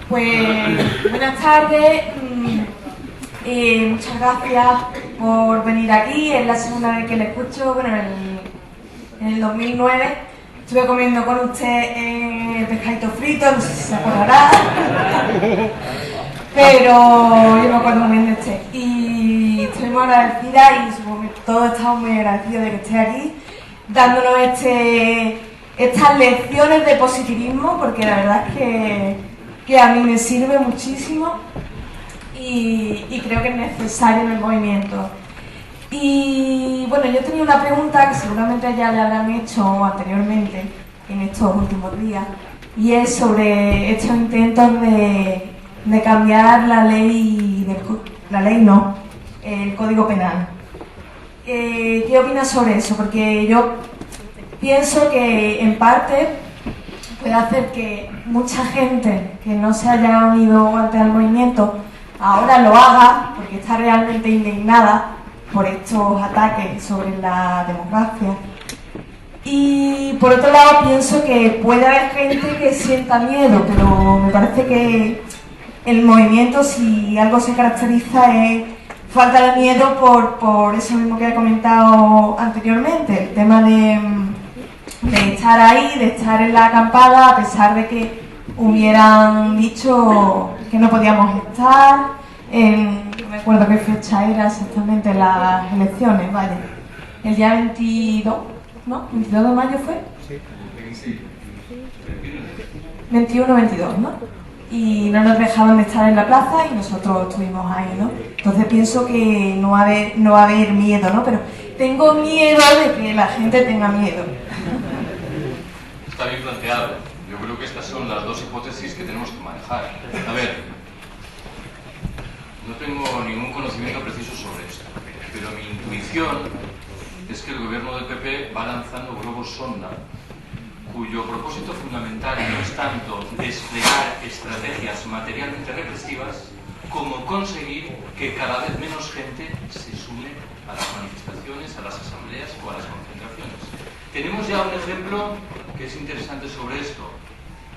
Pues buenas tardes, muchas gracias por venir aquí. Es la segunda vez que le escucho. Bueno, en el 2009 estuve comiendo con usted pescadito frito, no sé si se acordará, pero yo me acuerdo muy bien de usted. Y estoy muy agradecida y supongo que todos estamos muy agradecidos de que esté aquí dándonos estas lecciones de positivismo, porque la verdad es que a mí me sirve muchísimo y creo que es necesario en el movimiento. Y bueno, yo tenía una pregunta que seguramente ya le habrán hecho anteriormente en estos últimos días, y es sobre estos intentos de cambiar la ley, el Código Penal. ¿Qué opinas sobre eso? Porque yo pienso que en parte puede hacer que mucha gente que no se haya unido antes al movimiento ahora lo haga porque está realmente indignada por estos ataques sobre la democracia. Y por otro lado pienso que puede haber gente que sienta miedo, pero me parece que el movimiento, si algo se caracteriza, es falta de miedo por eso mismo que he comentado anteriormente, el tema de estar ahí, de estar en la acampada, a pesar de que hubieran dicho que no podíamos estar. No me acuerdo qué fecha era exactamente las elecciones, vale. El día 22, ¿no? ¿22 de mayo fue? Sí. 21-22, ¿no? Y no nos dejaban de estar en la plaza y nosotros estuvimos ahí, ¿no? Entonces pienso que no va a haber miedo, ¿no? Pero tengo miedo de que la gente tenga miedo. Está bien planteado. Yo creo que estas son las dos hipótesis que tenemos que manejar. A ver, no tengo ningún conocimiento preciso sobre esto, pero mi intuición es que el gobierno del PP va lanzando globos sonda, cuyo propósito fundamental no es tanto desplegar estrategias materialmente represivas como conseguir que cada vez menos gente se sume a las manifestaciones, a las asambleas o a las concentraciones. Tenemos ya un ejemplo que es interesante sobre esto.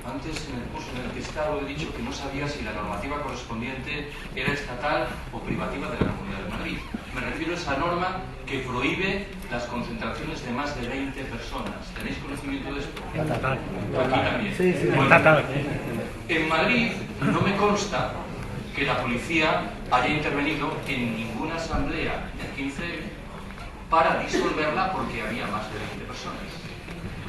Antes, en el curso en el que he estado, he dicho que no sabía si la normativa correspondiente era estatal o privativa de la Comunidad de Madrid. Me refiero a esa norma que prohíbe las concentraciones de más de 20 personas. ¿Tenéis conocimiento de esto? Estatal. Aquí también. Sí, bueno, estatal. En Madrid no me consta que la policía haya intervenido en ninguna asamblea del 15 para disolverla porque había más de 20 personas.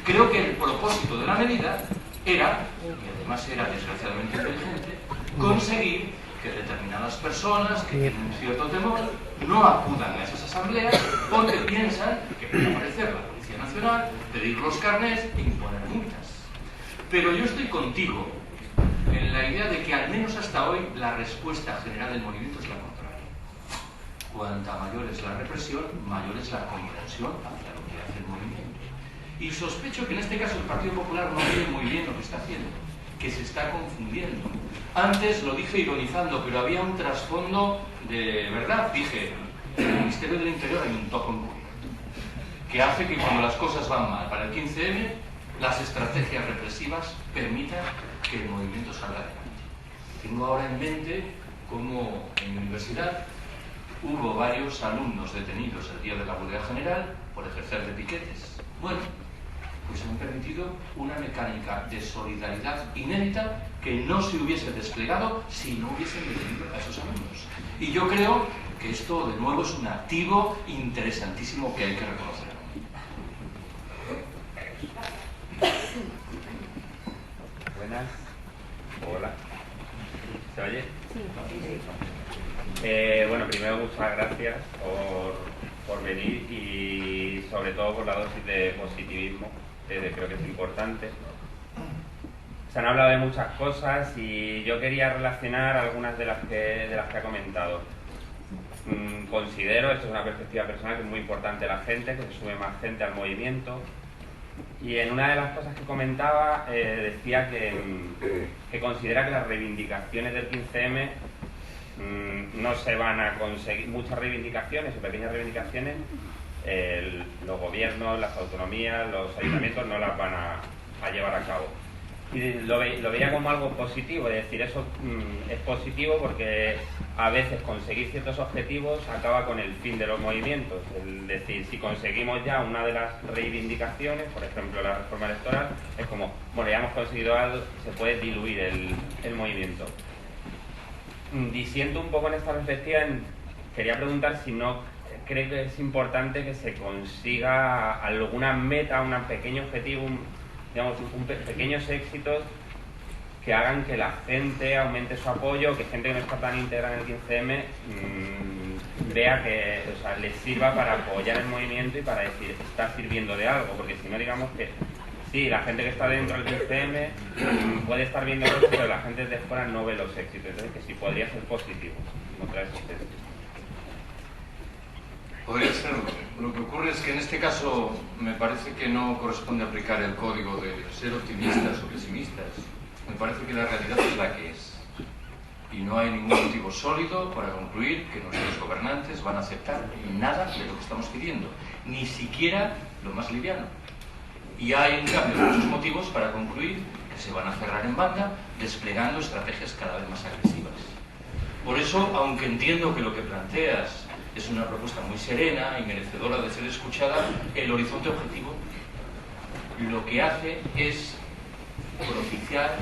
Creo que el propósito de la medida era, y además era desgraciadamente inteligente, conseguir que determinadas personas que tienen un cierto temor no acudan a esas asambleas porque piensan que puede aparecer la Policía Nacional, pedir los carnés e imponer multas. Pero yo estoy contigo en la idea de que al menos hasta hoy la respuesta general del movimiento es la contraria. Cuanta mayor es la represión, mayor es la comprensión hacia lo que hace el movimiento. Y sospecho que en este caso el Partido Popular no ve muy bien lo que está haciendo, que se está confundiendo. Antes lo dije ironizando, pero había un trasfondo de verdad. Dije, en el Ministerio del Interior hay un toque encubierto, que hace que cuando las cosas van mal para el 15M, las estrategias represivas permitan que el movimiento salga adelante. Tengo ahora en mente cómo en mi universidad hubo varios alumnos detenidos el día de la huelga general por ejercer de piquetes. Bueno, pues han permitido una mecánica de solidaridad inédita que no se hubiese desplegado si no hubiesen detenido a esos alumnos. Y yo creo que esto, de nuevo, es un activo interesantísimo que hay que reconocer. Buenas. Hola. ¿Se oye? Sí. Bueno, primero muchas gracias por venir y sobre todo por la dosis de positivismo, que creo que es importante. Se han hablado de muchas cosas y yo quería relacionar algunas de las que ha comentado. Considero, esto es una perspectiva personal, que es muy importante la gente, que se sube más gente al movimiento. Y en una de las cosas que comentaba decía que considera que las reivindicaciones del 15M no se van a conseguir, muchas reivindicaciones o pequeñas reivindicaciones, los gobiernos, las autonomías, los ayuntamientos no las van a llevar a cabo. y lo veía como algo positivo, es decir, eso es positivo porque a veces conseguir ciertos objetivos acaba con el fin de los movimientos. Es decir, si conseguimos ya una de las reivindicaciones, por ejemplo la reforma electoral, es como, bueno, ya hemos conseguido algo, se puede diluir el movimiento. Diciendo un poco en esta perspectiva, quería preguntar si no cree que es importante que se consiga alguna meta, un pequeño objetivo, digamos, pequeños éxitos que hagan que la gente aumente su apoyo, que gente que no está tan integrada en el 15M vea que, o sea, les sirva para apoyar el movimiento y para decir, está sirviendo de algo, porque si no, digamos que sí, la gente que está dentro del 15M puede estar viendo cosas, pero la gente de fuera no ve los éxitos, entonces que sí podría ser positivo. ¿No traes ustedes? Podría serlo. Lo que ocurre es que en este caso me parece que no corresponde aplicar el código de ser optimistas o pesimistas. Me parece que la realidad es la que es. Y no hay ningún motivo sólido para concluir que nuestros gobernantes van a aceptar nada de lo que estamos pidiendo, ni siquiera lo más liviano. Y hay, en cambio, muchos motivos para concluir que se van a cerrar en banda, desplegando estrategias cada vez más agresivas. Por eso, aunque entiendo que lo que planteas es una propuesta muy serena y merecedora de ser escuchada, el horizonte objetivo lo que hace es propiciar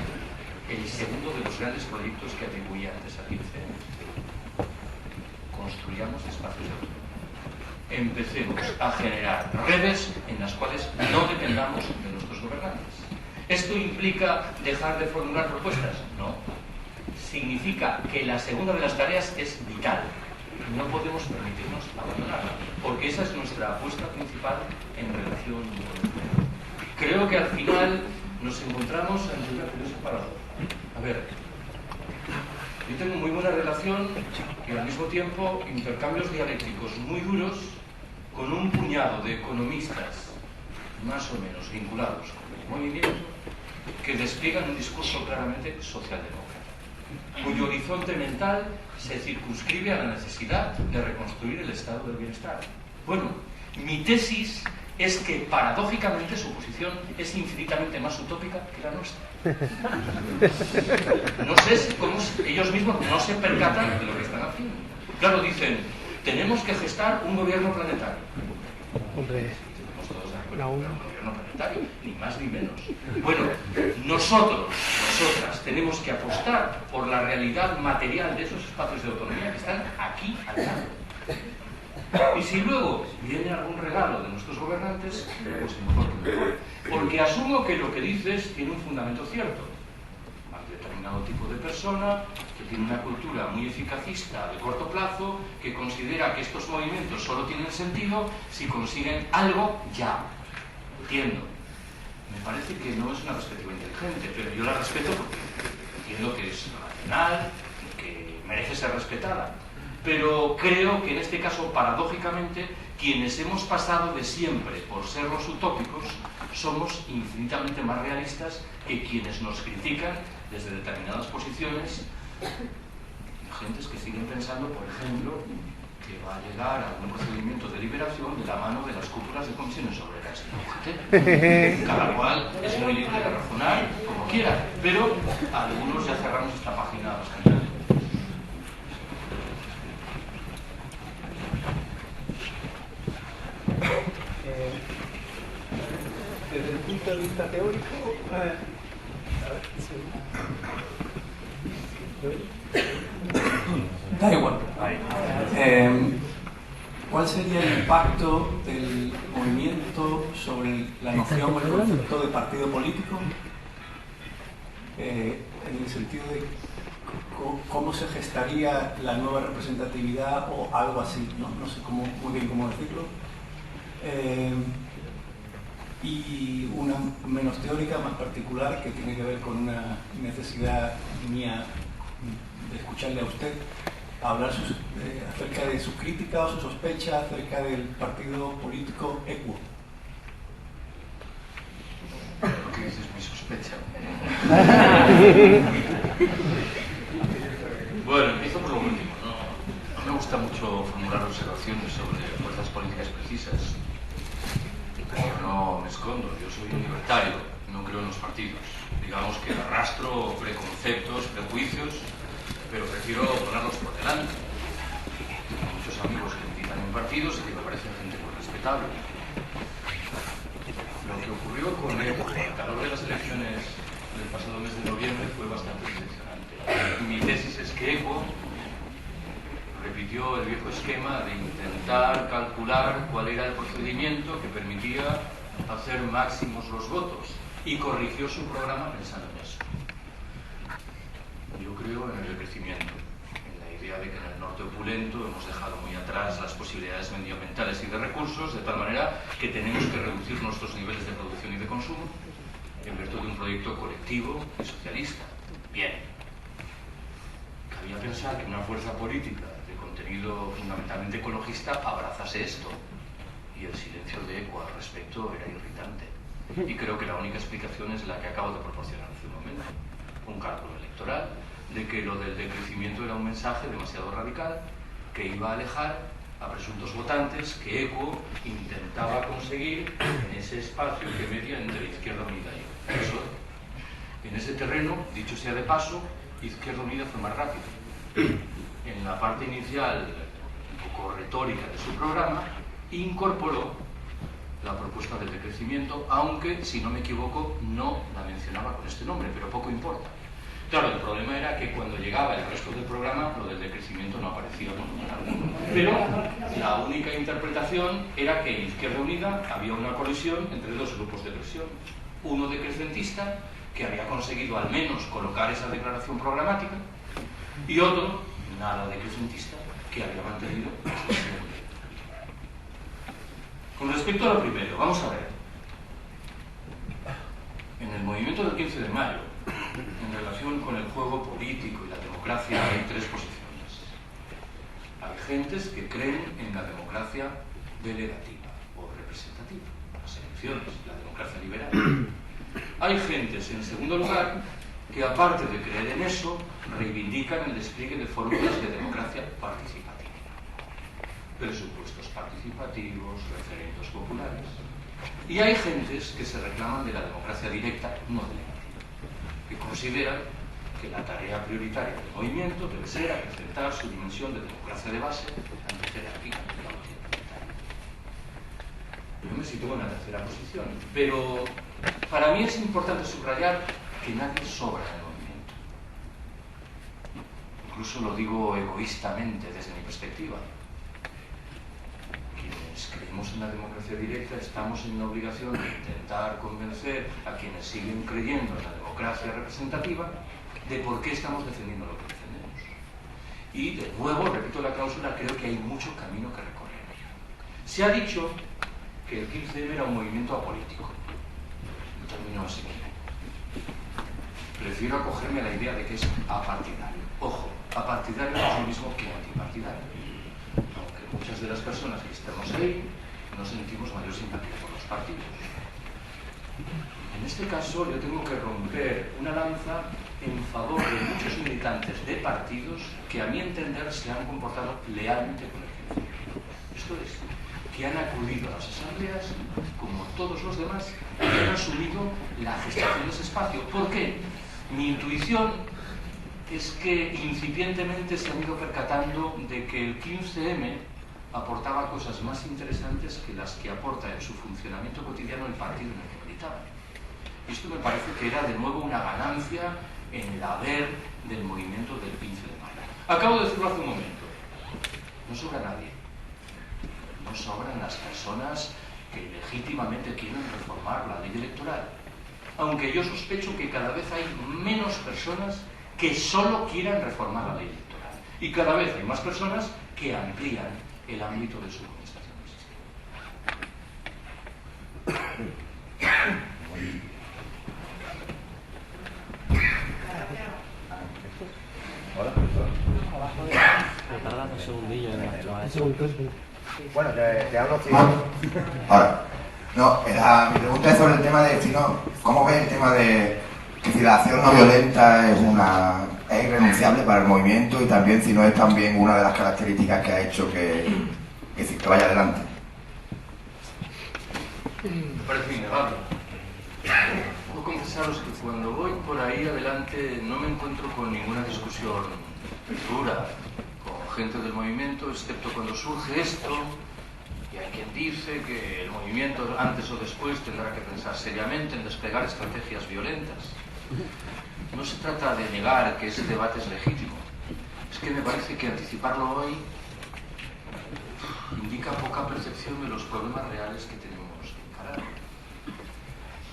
el segundo de los grandes proyectos que atribuía antes al 15M. Construyamos espacios de autonomía. Empecemos a generar redes en las cuales no dependamos de nuestros gobernantes. ¿Esto implica dejar de formular propuestas? No. Significa que la segunda de las tareas es vital. No podemos permitirnos abandonarla, porque esa es nuestra apuesta principal en relación con el empleo. Creo que al final nos encontramos ante una curiosa paradoja. A ver, yo tengo muy buena relación y al mismo tiempo intercambios dialécticos muy duros con un puñado de economistas más o menos vinculados con el movimiento que despliegan un discurso claramente socialdemócrata, cuyo horizonte mental se circunscribe a la necesidad de reconstruir el estado del bienestar. Bueno, mi tesis es que paradójicamente su posición es infinitamente más utópica que la nuestra. No sé cómo ellos mismos no se percatan de lo que están haciendo. Claro, dicen, tenemos que gestar un gobierno planetario. Hombre, Estamos todos de acuerdo, un gobierno planetario, ni más ni menos. Bueno, nosotras tenemos que apostar por la realidad material de esos espacios de autonomía que están aquí al lado. Y si luego viene algún regalo de nuestros gobernantes, pues mejor que mejor. Porque asumo que lo que dices tiene un fundamento cierto. Hay determinado tipo de persona que tiene una cultura muy eficacista de corto plazo, que considera que estos movimientos solo tienen sentido si consiguen algo ya. Entiendo. Me parece que no es una perspectiva inteligente, pero yo la respeto porque entiendo que es racional y que merece ser respetada. Pero creo que en este caso, paradójicamente, quienes hemos pasado de siempre por ser los utópicos somos infinitamente más realistas que quienes nos critican desde determinadas posiciones. Gentes que siguen pensando, por ejemplo, que va a llegar a un procedimiento de liberación de la mano de las cúpulas de comisiones obreras. Cada cual es muy libre de razonar como quiera, pero algunos ya cerramos esta página bastante. Desde el punto de vista teórico, da igual. ¿Cuál sería el impacto del movimiento sobre la noción o el concepto de partido político? En el sentido de cómo se gestaría la nueva representatividad o algo así, no sé muy bien cómo decirlo. Y una menos teórica, más particular, que tiene que ver con una necesidad mía de escucharle a usted hablar acerca de sus críticas o sus sospechas acerca del partido político equo. Lo que dices es mi sospecha. Bueno, empiezo por lo último. No me gusta mucho formular observaciones sobre fuerzas políticas precisas. Pero no me escondo, yo soy un libertario no creo en los partidos. Digamos que arrastro preconceptos, prejuicios, pero prefiero ponerlos por delante. Tengo muchos amigos que militan en partidos y que me parecen gente muy respetable. Lo que ocurrió con ECO al calor de las elecciones del pasado mes de noviembre fue bastante decepcionante. Mi tesis es que ECO repitió el viejo esquema de intentar calcular cuál era el procedimiento que permitía hacer máximos los votos y corrigió su programa pensando en eso. Yo creo en el decrecimiento, en la idea de que en el norte opulento hemos dejado muy atrás las posibilidades medioambientales y de recursos, de tal manera que tenemos que reducir nuestros niveles de producción y de consumo en virtud de un proyecto colectivo y socialista. Bien. Cabía pensar que una fuerza política de contenido fundamentalmente ecologista abrazase esto, y el silencio de ECO al respecto era irritante. Y creo que la única explicación es la que acabo de proporcionar hace un momento. Un cálculo electoral de que lo del decrecimiento era un mensaje demasiado radical que iba a alejar a presuntos votantes que ECO intentaba conseguir en ese espacio que media entre Izquierda Unida y el PSOE. En ese terreno, dicho sea de paso, Izquierda Unida fue más rápido. En la parte inicial, un poco retórica de su programa, incorporó la propuesta del decrecimiento, aunque, si no me equivoco, no la mencionaba con este nombre, pero poco importa. Claro, el problema era que cuando llegaba el resto del programa, lo del decrecimiento no aparecía por ningún argumento. Pero la única interpretación era que en Izquierda Unida había una colisión entre dos grupos de presión. Uno decrecentista, que había conseguido al menos colocar esa declaración programática, y otro, nada decrecentista, que había mantenido esa declaración. Con respecto a lo primero, vamos a ver. En el movimiento del 15 de mayo, en relación con el juego político y la democracia, hay tres posiciones. Hay gentes que creen en la democracia delegativa o representativa, las elecciones, la democracia liberal. Hay gentes, en segundo lugar, que aparte de creer en eso, reivindican el despliegue de fórmulas de democracia participativa. Presupuestos participativos, referendos populares. Y hay gentes que se reclaman de la democracia directa, no delegativa, que consideran que la tarea prioritaria del movimiento debe ser acrecentar su dimensión de democracia de base ante jerárquica de la autoritaria. Yo me sitúo en la tercera posición, pero para mí es importante subrayar que nadie sobra en el movimiento. Incluso lo digo egoístamente desde mi perspectiva. Quienes creemos en la democracia directa estamos en la obligación de intentar convencer a quienes siguen creyendo en la democracia representativa de por qué estamos defendiendo lo que defendemos. Y de nuevo, repito la cláusula, creo que hay mucho camino que recorrer. Se ha dicho que el 15M era un movimiento apolítico. Un término así. Prefiero acogerme a la idea de que es apartidario. Ojo, apartidario no es lo mismo que antipartidario. Aunque muchas de las personas que estamos ahí no sentimos mayor simpatía por los partidos. En este caso yo tengo que romper una lanza en favor de muchos militantes de partidos que a mi entender se han comportado lealmente con el 15. Esto es, que han acudido a las asambleas como todos los demás y han asumido la gestación de ese espacio. ¿Por qué? Mi intuición es que incipientemente se han ido percatando de que el 15M aportaba cosas más interesantes que las que aporta en su funcionamiento cotidiano el partido en el que militaban. Esto me parece que era de nuevo una ganancia en el haber del movimiento del 15 de mayo. Acabo de decirlo hace un momento. No sobra nadie. No sobran las personas que legítimamente quieren reformar la ley electoral. Aunque yo sospecho que cada vez hay menos personas que solo quieran reformar la ley electoral. Y cada vez hay más personas que amplían el ámbito de su contestación del sistema. Hola. Tardan un segundillo en Bueno, te hablo así. Ahora, no, mi pregunta es sobre el tema de, ¿cómo ves el tema de que si la acción no violenta es irrenunciable para el movimiento y también si no es también una de las características que ha hecho que vaya adelante? Me parece innegable. confesaros que cuando voy por ahí adelante no me encuentro con ninguna discusión dura con gente del movimiento, excepto cuando surge esto, y hay quien dice que el movimiento antes o después tendrá que pensar seriamente en desplegar estrategias violentas. No se trata de negar que ese debate es legítimo, es que me parece que anticiparlo hoy indica poca percepción de los problemas reales que tenemos que encarar.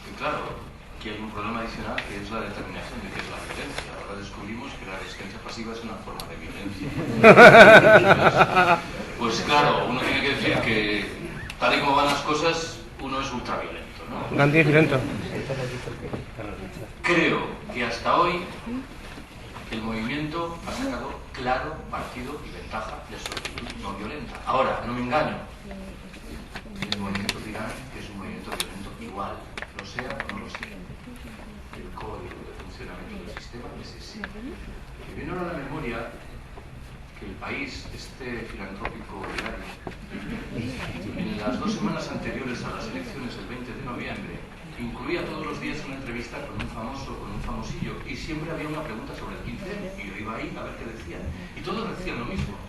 Y claro, aquí hay un problema adicional que es la determinación de qué es la violencia. Ahora descubrimos que la resistencia pasiva es una forma de violencia. Pues claro, uno tiene que decir que tal y como van las cosas, uno es ultraviolento, ¿no? Gandhi es violento. Creo que hasta hoy el movimiento ha sacado claro partido y ventaja de su actitud no violenta. Ahora, no me engaño. El movimiento dirá que es un movimiento violento igual, lo sea o no lo sea. El código de funcionamiento del sistema es ese. Me viene ahora a la memoria que el país, este filantrópico diario, en las 2 semanas anteriores a las elecciones del 20 de noviembre, incluía todos los días una entrevista con un famoso, con un famosillo, y siempre había una pregunta sobre el 15, y yo iba ahí a ver qué decían. Y todos decían lo mismo.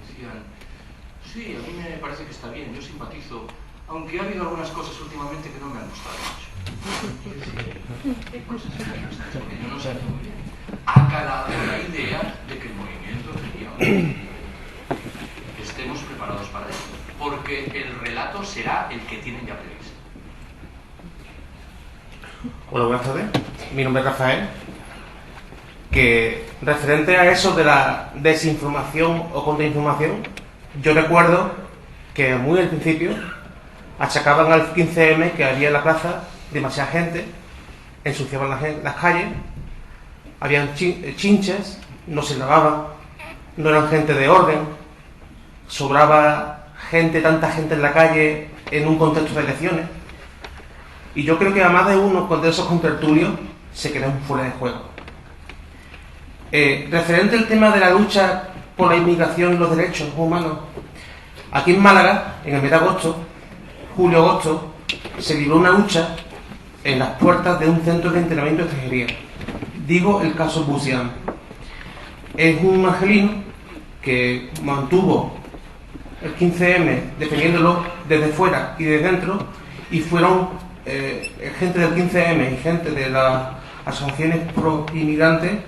Decían, sí, a mí me parece que está bien, yo simpatizo, aunque ha habido algunas cosas últimamente que no me han gustado mucho. ¿Qué cosas porque yo no sé muy bien. Ha calado la idea de que el movimiento tenía un... Estemos preparados para eso, porque el relato será el que tienen ya previsto. Hola, buenas tardes. Mi nombre es Rafael. Que referente a eso de la desinformación o contrainformación, yo recuerdo que muy al principio achacaban al 15M que había en la plaza demasiada gente, ensuciaban las calles, habían chinches, no se lavaban, no eran gente de orden, sobraba gente, tanta gente en la calle en un contexto de elecciones. Y yo creo que a más de uno de esos contertulios se quedan fuera de juego. Referente al tema de la lucha por la inmigración y los derechos humanos, aquí en Málaga, en el mes de agosto, julio-agosto, se libró una lucha en las puertas de un centro de entrenamiento de extranjería. Digo el caso Busian. Es un argelino que mantuvo el 15M defendiéndolo desde fuera y desde dentro, y fueron gente del 15M y gente de las asociaciones pro-inmigrantes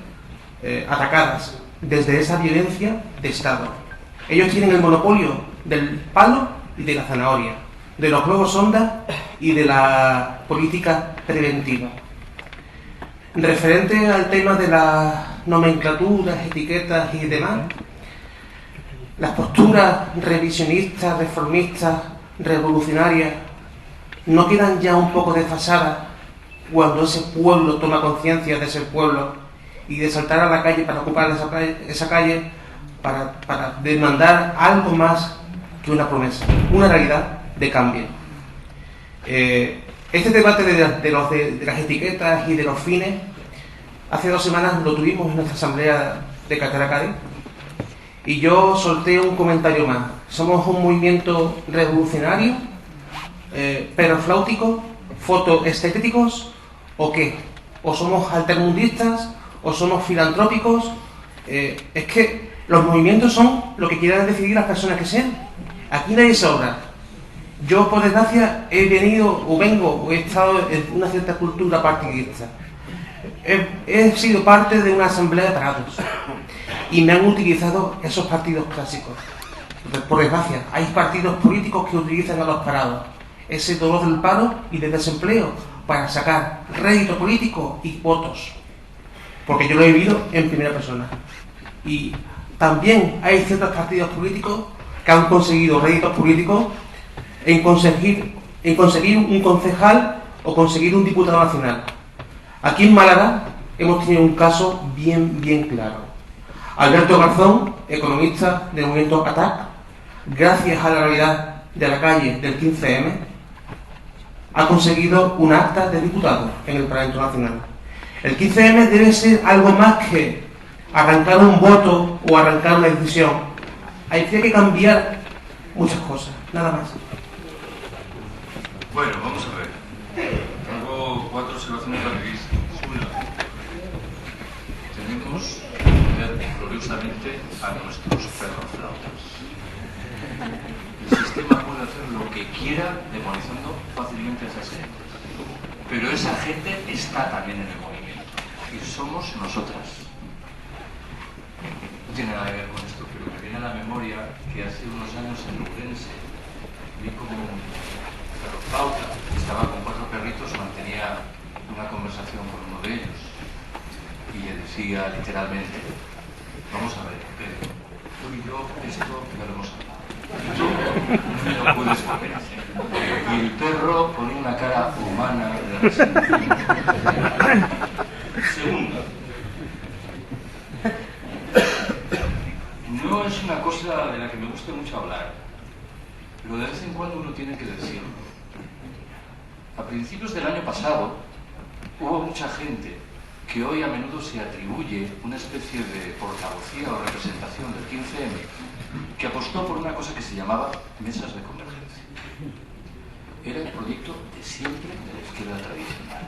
atacadas desde esa violencia de Estado. Ellos tienen el monopolio del palo y de la zanahoria, de los globos sonda y de la política preventiva. Referente al tema de las nomenclaturas, etiquetas y demás, las posturas revisionistas, reformistas, revolucionarias, ¿no quedan ya un poco desfasadas cuando ese pueblo toma conciencia de ser pueblo y de saltar a la calle para ocupar esa calle para demandar algo más que una promesa, una realidad de cambio? Este debate de las etiquetas y de los fines, hace 2 semanas lo tuvimos en nuestra asamblea de Cartera Cádiz, y yo solté un comentario más. Somos un movimiento revolucionario, perofláuticos, fotoestéticos, ¿o qué? ¿O somos altermundistas? ¿O somos filantrópicos? Es que los movimientos son lo que quieran decidir las personas que sean. Aquí nadie sobra. Yo, por desgracia, he estado en una cierta cultura partidista. He sido parte de una asamblea de parados y me han utilizado esos partidos clásicos. Por desgracia, hay partidos políticos que utilizan a los parados, ese dolor del paro y del desempleo, para sacar rédito político y votos, porque yo lo he vivido en primera persona. Y también hay ciertos partidos políticos que han conseguido réditos políticos en conseguir un concejal o conseguir un diputado nacional. Aquí en Málaga hemos tenido un caso bien claro. Alberto Garzón, economista del movimiento ATAC, gracias a la realidad de la calle del 15M, ha conseguido un acta de diputado en el Parlamento Nacional. El 15M debe ser algo más que arrancar un voto o arrancar una decisión. Hay que cambiar muchas cosas, nada más. Bueno, vamos a ver. Tengo 4 semanas podemos defender gloriosamente a nuestros perros flautas. El sistema puede hacer lo que quiera demonizando fácilmente a esas gentes. Pero esa gente está también en el movimiento. Y somos nosotras. No tiene nada que ver con esto, pero me viene a la memoria que hace unos años en Ourense vi como un perro flauta que estaba con 4 perritos, mantenía una conversación con uno de ellos. Y le decía literalmente: vamos a ver, Pedro, tú y yo esto ya lo hemos hablado. Y tú no lo puedes volver a hacer. Y el perro pone una cara humana de resentimiento. Segundo, no es una cosa de la que me guste mucho hablar, pero de vez en cuando uno tiene que decirlo. A principios del año pasado hubo mucha gente que hoy a menudo se atribuye una especie de portavocía o representación del 15M, que apostó por una cosa que se llamaba mesas de convergencia. Era el proyecto de siempre de la izquierda tradicional,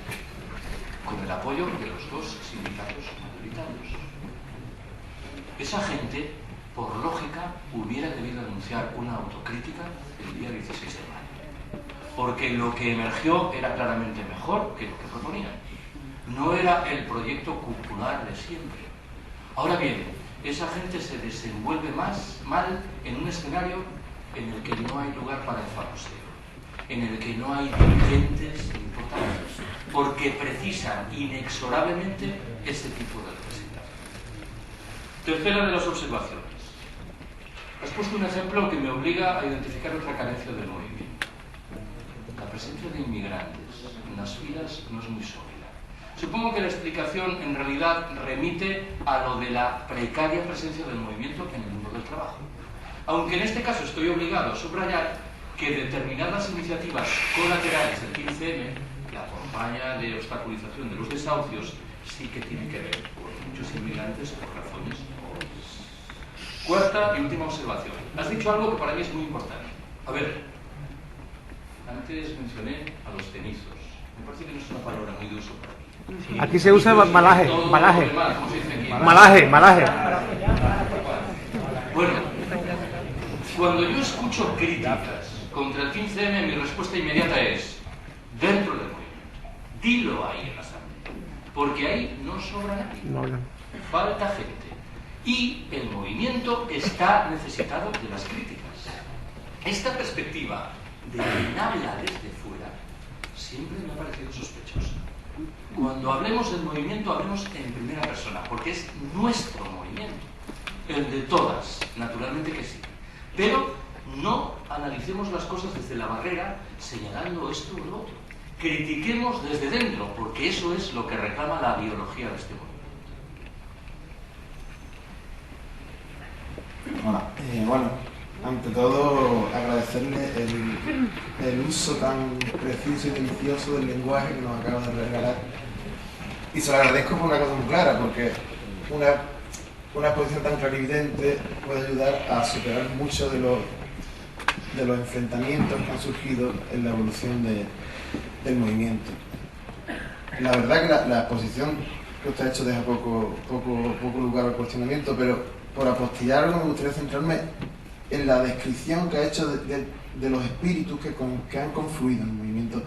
con el apoyo de los 2 sindicatos mayoritarios. Esa gente, por lógica, hubiera debido anunciar una autocrítica el día 16 de mayo, porque lo que emergió era claramente mejor que lo que proponían. No era el proyecto cupular de siempre. Ahora bien, esa gente se desenvuelve mal en un escenario en el que no hay lugar para el faloseo, en el que no hay dirigentes importantes, porque precisan inexorablemente ese tipo de representación. Tercera de las observaciones. Has puesto un ejemplo que me obliga a identificar otra carencia del movimiento. La presencia de inmigrantes en las filas no es muy sólida. Supongo que la explicación en realidad remite a lo de la precaria presencia del movimiento en el mundo del trabajo. Aunque en este caso estoy obligado a subrayar que determinadas iniciativas colaterales del 15M, la campaña de obstaculización de los desahucios, sí que tiene que ver con muchos inmigrantes por razones obvias. Cuarta y última observación. Has dicho algo que para mí es muy importante. A ver, antes mencioné a los cenizos. Me parece que no es una palabra muy de uso para mí. Aquí se usa malaje. Bueno, cuando yo escucho críticas contra el 15M, mi respuesta inmediata es: dentro del movimiento, dilo ahí en la asamblea, porque ahí no sobra nadie, falta gente, y el movimiento está necesitado de las críticas. Esta perspectiva de quien habla desde fuera siempre me ha parecido sospechosa. Cuando hablemos del movimiento, hablemos en primera persona, porque es nuestro movimiento, el de todas, naturalmente que sí. Pero no analicemos las cosas desde la barrera, señalando esto o lo otro. Critiquemos desde dentro, porque eso es lo que reclama la biología de este movimiento. Hola. Bueno, ante todo agradecerle el uso tan preciso y delicioso del lenguaje que nos acaba de regalar. Y se lo agradezco por una cosa muy clara, porque una exposición tan clarividente puede ayudar a superar muchos de los enfrentamientos que han surgido en la evolución del movimiento. La verdad que la exposición que usted ha hecho deja poco lugar al cuestionamiento, pero por apostillarlo me gustaría centrarme en la descripción que ha hecho de los espíritus que han confluido en el movimiento,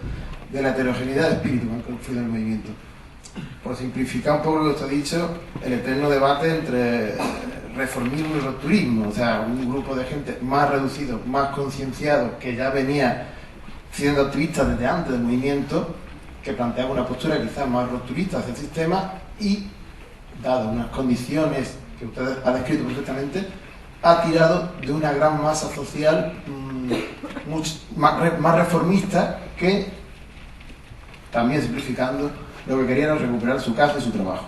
de la heterogeneidad de espíritus que han confluido en el movimiento. Por simplificar un poco lo que usted ha dicho, el eterno debate entre reformismo y rupturismo, o sea, un grupo de gente más reducido, más concienciado, que ya venía siendo activista desde antes del movimiento, que planteaba una postura quizás más rupturista hacia el sistema y, dadas unas condiciones que usted ha descrito perfectamente, ha tirado de una gran masa social más reformista que, también simplificando, lo que querían era recuperar su casa y su trabajo.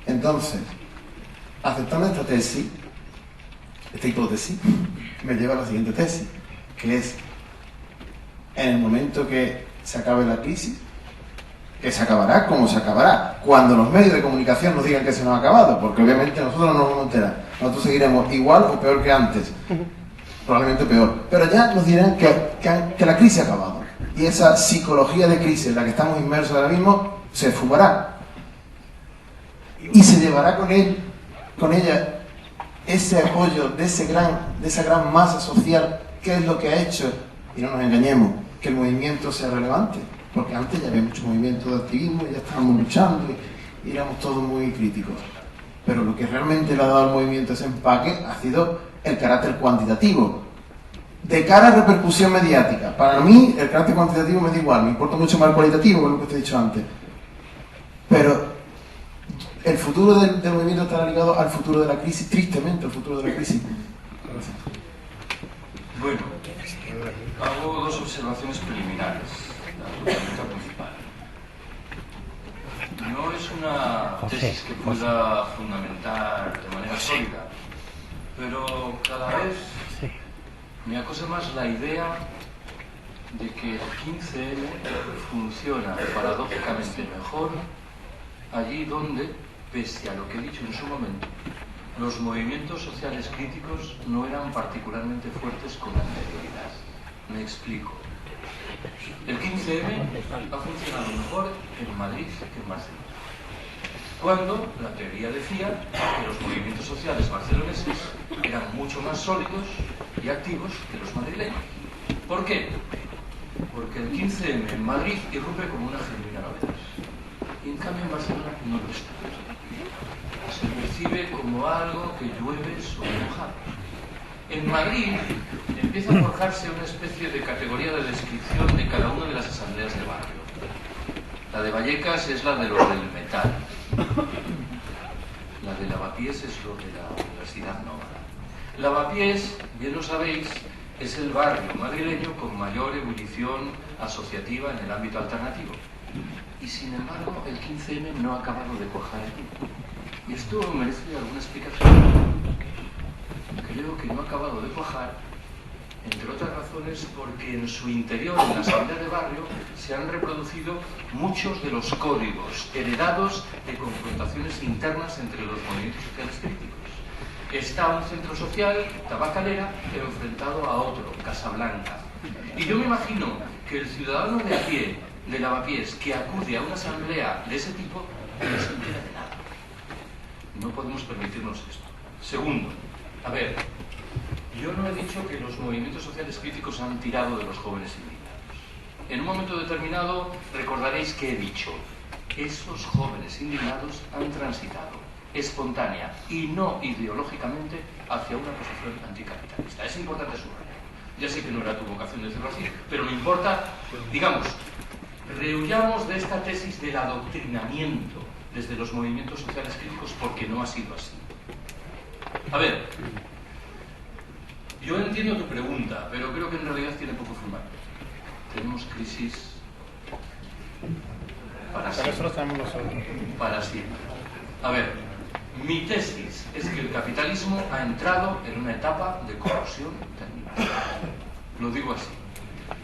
Entonces, aceptando esta tesis, esta hipótesis, me lleva a la siguiente tesis, que es, en el momento que se acabe la crisis, que se acabará como se acabará, cuando los medios de comunicación nos digan que se nos ha acabado, porque obviamente nosotros no nos vamos a enterar, nosotros seguiremos igual o peor que antes, probablemente peor, pero ya nos dirán que la crisis ha acabado, y esa psicología de crisis en la que estamos inmersos ahora mismo se fumará. y se llevará con ella ese apoyo de esa gran masa social, que es lo que ha hecho, y no nos engañemos, que el movimiento sea relevante, porque antes ya había mucho movimiento de activismo, ya estábamos luchando y éramos todos muy críticos. Pero lo que realmente le ha dado al movimiento ese empaque ha sido el carácter cuantitativo. De cara a repercusión mediática, para mí el carácter cuantitativo me da igual, me importa mucho más el cualitativo, que lo que te he dicho antes. Pero el futuro del movimiento estará ligado al futuro de la crisis, tristemente al futuro de la crisis. Gracias. Bueno, hago dos observaciones preliminares. La pregunta principal. No es una tesis que pueda fundamentar de manera sólida, pero cada vez me acosa más la idea de que el 15M funciona paradójicamente mejor allí donde, pese a lo que he dicho en su momento, los movimientos sociales críticos no eran particularmente fuertes con anterioridad. Me explico. El 15M ha funcionado mejor en Madrid que en Barcelona, cuando la teoría decía que los movimientos sociales barceloneses eran mucho más sólidos y activos que los madrileños. ¿Por qué? Porque el 15M en Madrid irrumpe como una genuina novedad, y en cambio en Barcelona no lo está. Se percibe como algo que llueve sobre mojado. En Madrid empieza a forjarse una especie de categoría de descripción de cada una de las asambleas de barrio. La de Vallecas es la de los del metal. La de Lavapiés es lo de la Universidad Nómada. Lavapiés, bien lo sabéis, es el barrio madrileño con mayor ebullición asociativa en el ámbito alternativo. Y sin embargo, el 15M no ha acabado de cuajar aquí. Y esto merece alguna explicación. Creo que no ha acabado de cuajar, entre otras razones, porque en su interior, en la asamblea de barrio, se han reproducido muchos de los códigos heredados de confrontaciones internas entre los movimientos sociales críticos. Está un centro social, Tabacalera, enfrentado a otro, Casablanca. Y yo me imagino que el ciudadano de a pie, de Lavapiés, que acude a una asamblea de ese tipo, no se entera de nada. No podemos permitirnos esto. Segundo, a ver, yo no he dicho que los movimientos sociales críticos han tirado de los jóvenes indignados. En un momento determinado recordaréis que he dicho, esos jóvenes indignados han transitado espontánea y no ideológicamente hacia una posición anticapitalista. Es importante subrayar. Ya sé que no era tu vocación decirlo así, pero me importa, digamos, rehuyamos de esta tesis del adoctrinamiento desde los movimientos sociales críticos porque no ha sido así. A ver, yo entiendo tu pregunta, pero creo que en realidad tiene poco fundamento. Tenemos crisis para siempre. Para siempre. A ver, mi tesis es que el capitalismo ha entrado en una etapa de corrosión terminal. Lo digo así.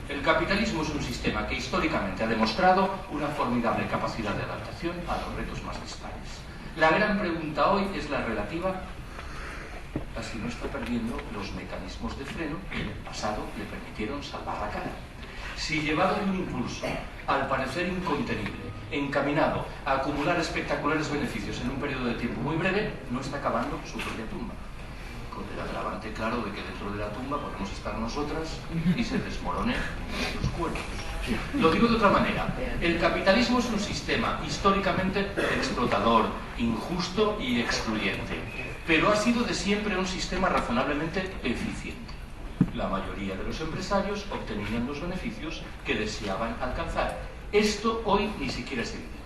El capitalismo es un sistema que históricamente ha demostrado una formidable capacidad de adaptación a los retos más dispares. La gran pregunta hoy es la relativa a si no está perdiendo los mecanismos de freno que en el pasado le permitieron salvar la cara. Si llevado de un impulso, al parecer incontenible, encaminado a acumular espectaculares beneficios en un periodo de tiempo muy breve, no está acabando su propia tumba. Con el agravante claro de que dentro de la tumba podemos estar nosotras y se desmoronen nuestros cuerpos. Lo digo de otra manera. El capitalismo es un sistema históricamente explotador, injusto y excluyente, pero ha sido de siempre un sistema razonablemente eficiente. La mayoría de los empresarios obtenían los beneficios que deseaban alcanzar. Esto hoy ni siquiera es evidente.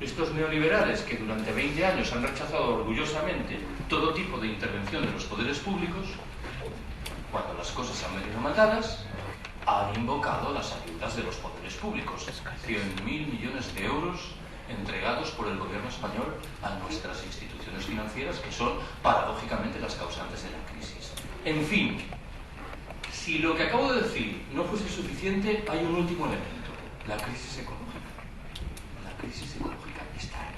Estos neoliberales que durante 20 años han rechazado orgullosamente todo tipo de intervención de los poderes públicos, cuando las cosas han venido matadas, han invocado las ayudas de los poderes públicos. 100.000 millones de euros entregados por el gobierno español a nuestras instituciones financieras, que son paradójicamente las causantes de la crisis. En fin, si lo que acabo de decir no fuese suficiente, hay un último elemento: la crisis ecológica. La crisis ecológica está ahí.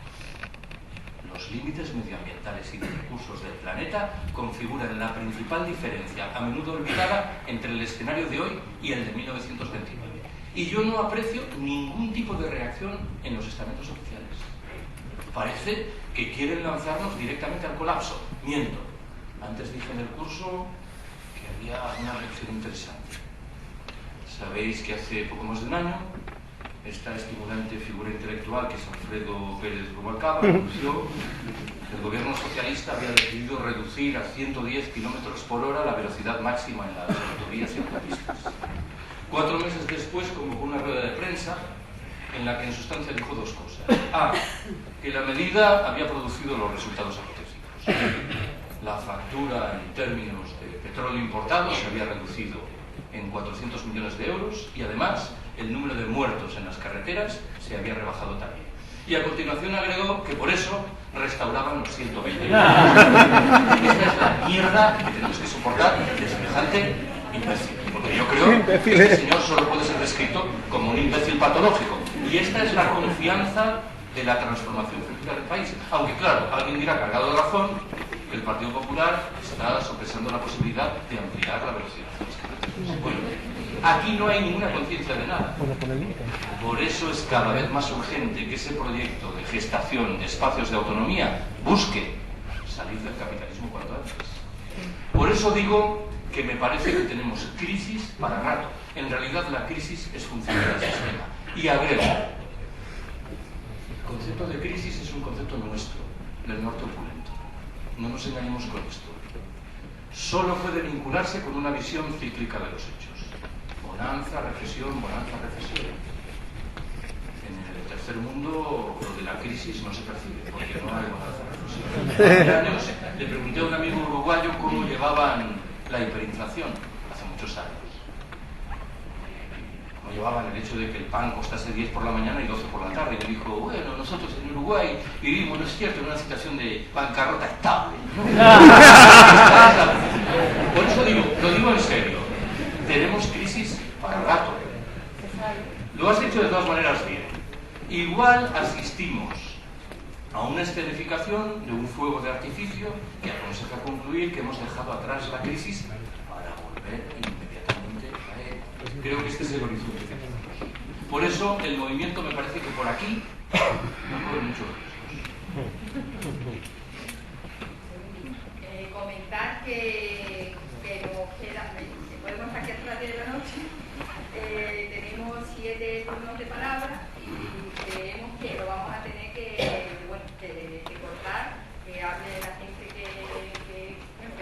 Los límites medioambientales y de recursos del planeta configuran la principal diferencia, a menudo olvidada, entre el escenario de hoy y el de 1929. Y yo no aprecio ningún tipo de reacción en los estamentos oficiales. Parece que quieren lanzarnos directamente al colapso. Miento. Antes dije en el curso que había una lección interesante. Sabéis que hace poco más de un año esta estimulante figura intelectual que es Alfredo Pérez Rubalcaba anunció que el gobierno socialista había decidido reducir a 110 km/h la velocidad máxima en las autovías y autopistas. 4 meses después convocó una rueda de prensa en la que en sustancia dijo dos cosas. A, que la medida había producido los resultados apetecidos. La factura en términos de petróleo importado se había reducido en 400 millones de euros y además el número de muertos en las carreteras se había rebajado también. Y a continuación agregó que por eso restauraban los 120 millones. Esta es la mierda que tenemos que soportar de semejante imbécil. Porque yo creo que este señor solo puede ser descrito como un imbécil patológico. Y esta es la confianza de la transformación futura del país. Aunque claro, alguien dirá cargado de razón que el Partido Popular está sopesando la posibilidad de ampliar la velocidad. Bueno, aquí no hay ninguna conciencia de nada. Por eso es cada vez más urgente que ese proyecto de gestación de espacios de autonomía busque salir del capitalismo cuanto antes. Por eso digo que me parece que tenemos crisis para rato. En realidad la crisis es función del sistema. Y agrego, el concepto de crisis es un concepto nuestro, del norte opulento. No nos engañemos con esto. Solo puede vincularse con una visión cíclica de los hechos. Bonanza, recesión, bonanza, recesión. En el tercer mundo lo de la crisis no se percibe, porque no hay bonanza, recesión. Hace años le pregunté a un amigo uruguayo cómo llevaban la hiperinflación, hace muchos años. Cómo llevaban el hecho de que el pan costase 10 por la mañana y 12 por la tarde. Y me dijo, bueno, nosotros en Uruguay vivimos, no es cierto, en una situación de bancarrota estable. Por eso digo, lo digo en serio, tenemos crisis para rato. Lo has hecho de todas maneras bien. Igual asistimos a una escenificación de un fuego de artificio que aconseja concluir que hemos dejado atrás la crisis para volver inmediatamente a él. Creo que este es el horizonte que tenemos. Por eso el movimiento me parece que por aquí no corre mucho riesgos. Comentar que nos queda, si podemos aquí hasta las 10 de la noche, tenemos 7 turnos de palabra y creemos que lo vamos a tener que cortar, que hable la gente que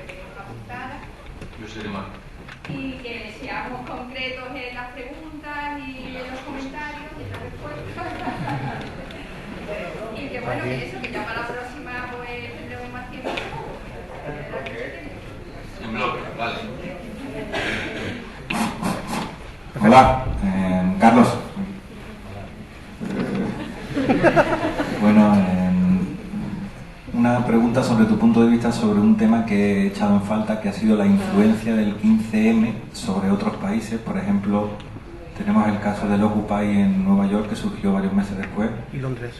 tenemos apuntada. Yo seré malo. Y que seamos concretos en las preguntas y en los comentarios y en las respuestas. Y que bueno, que eso, que ya para la próxima pues tendremos más tiempo. En bloque, vale. Hola, Carlos. Bueno, una pregunta sobre tu punto de vista sobre un tema que he echado en falta, que ha sido la influencia del 15M sobre otros países. Por ejemplo, tenemos el caso del Occupy en Nueva York, que surgió varios meses después. Y Londres.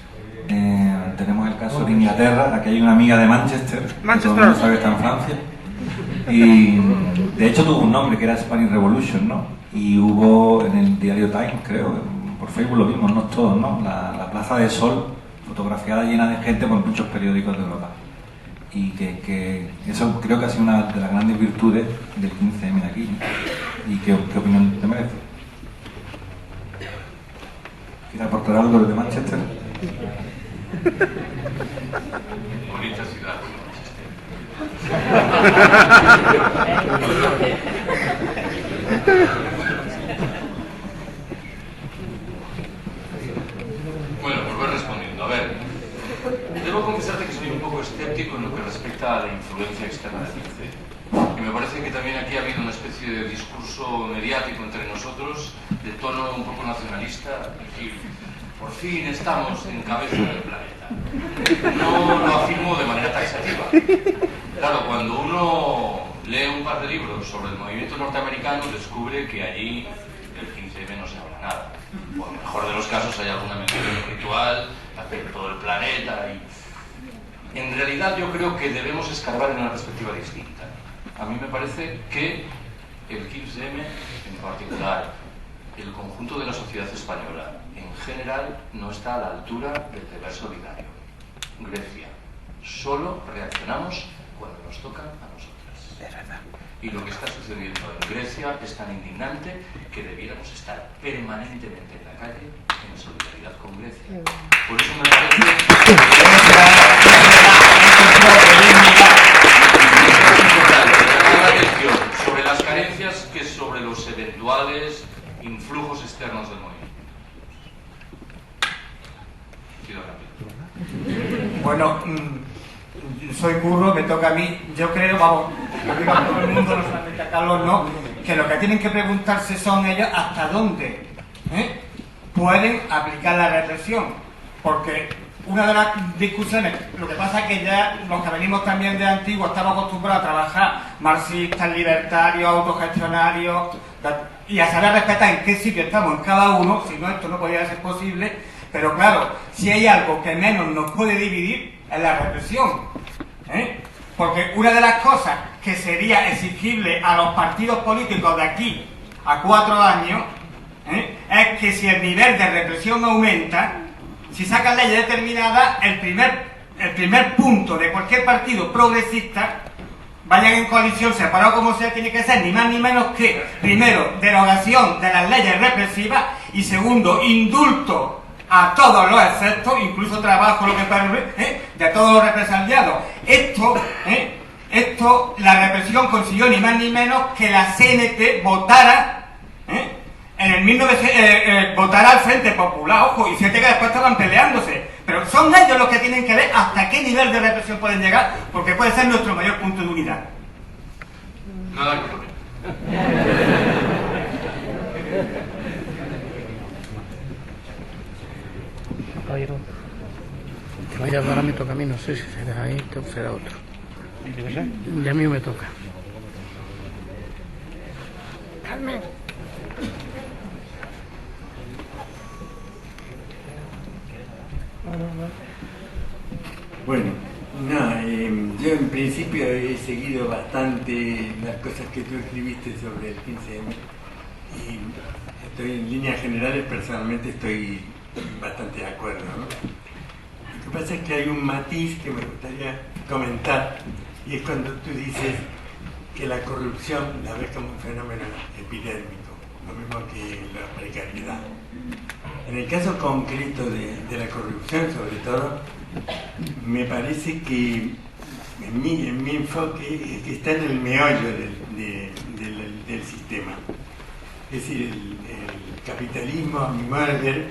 Tenemos el caso de Inglaterra. Aquí hay una amiga de Manchester, que todo el mundo sabe que está en Francia. Y de hecho tuvo un nombre que era Spanish Revolution, ¿no? Y hubo en el diario Times, creo, por Facebook lo vimos, no todos, ¿no? La Plaza de Sol fotografiada llena de gente por muchos periódicos de Europa. Y que eso creo que ha sido una de las grandes virtudes del 15M de aquí, ¿no? ¿Y qué opinión te merece? ¿Quieres aportar algo de Manchester? Bonita ciudad, Bueno, pues voy respondiendo. A ver, debo confesarte que soy un poco escéptico en lo que respecta a la influencia externa del 15. Y me parece que también aquí ha habido una especie de discurso mediático entre nosotros de tono un poco nacionalista, es decir, por fin estamos en cabeza del planeta. No lo afirmo de manera taxativa. Claro, cuando uno lee un par de libros sobre el movimiento norteamericano, descubre que allí del 15M no se habla nada. O en el mejor de los casos hay alguna mención ritual hacia todo el planeta. Y en realidad yo creo que debemos escarbar en una perspectiva distinta. A mí me parece que el 15M en particular, el conjunto de la sociedad española en general, no está a la altura del deber solidario. Grecia, Solo reaccionamos cuando nos toca a nosotras. Es verdad. Y lo que está sucediendo en Grecia es tan indignante que debiéramos estar permanentemente en la calle en solidaridad con Grecia. Por eso me parece importante llamar la atención sobre las carencias que sobre los eventuales influjos externos del movimiento. Pido rápido. Bueno, soy curro, me toca a mí. Yo creo, vamos, lo digo a todo el mundo, no solamente a Carlos, no, que lo que tienen que preguntarse son ellos hasta dónde pueden aplicar la represión. Porque una de las discusiones, lo que pasa es que ya los que venimos también de antiguo estamos acostumbrados a trabajar marxistas, libertarios, autogestionarios, y a saber respetar en qué sitio estamos en cada uno, si no esto no podría ser posible. Pero claro, si hay algo que menos nos puede dividir es la represión, porque una de las cosas que sería exigible a los partidos políticos de aquí a 4 años es que si el nivel de represión aumenta, si sacan leyes determinadas, el primer punto de cualquier partido progresista, vayan en coalición, separado como sea, tiene que ser ni más ni menos que, primero, derogación de las leyes represivas y segundo, indulto a todos los exceptos, incluso trabajo, lo que parece, de todos los represaliados. Esto, la represión consiguió ni más ni menos que la CNT votara en el 1900, votara al Frente Popular, ojo, y fíjate que después estaban peleándose. Pero son ellos los que tienen que ver hasta qué nivel de represión pueden llegar, porque puede ser nuestro mayor punto de unidad. Nada que poner. Caballero, que vaya, ahora me toca a mí, no sé si será ahí o será otro. Ya a mí me toca. Carmen. Bueno, no, yo en principio he seguido bastante las cosas que tú escribiste sobre el 15M y estoy en líneas generales, personalmente estoy bastante de acuerdo, ¿no? Lo que pasa es que hay un matiz que me gustaría comentar y es cuando tú dices que la corrupción la ves como un fenómeno epidémico, lo mismo que la precariedad. En el caso concreto de la corrupción, sobre todo, me parece que en mi enfoque es que está en el meollo del sistema. Es decir, el capitalismo, a mi modo de ver,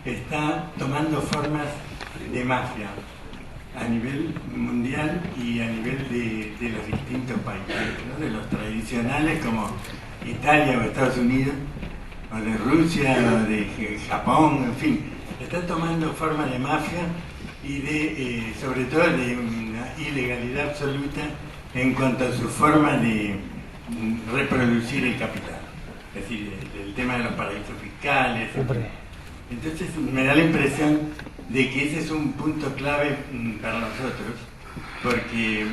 está tomando formas de mafia a nivel mundial y a nivel de los distintos países, ¿no? De los tradicionales como Italia o Estados Unidos, o de Rusia o de Japón, en fin, está tomando forma de mafia y de, sobre todo, de una ilegalidad absoluta en cuanto a su forma de reproducir el capital. Es decir, el tema de los paraísos fiscales. Entonces me da la impresión de que ese es un punto clave para nosotros, porque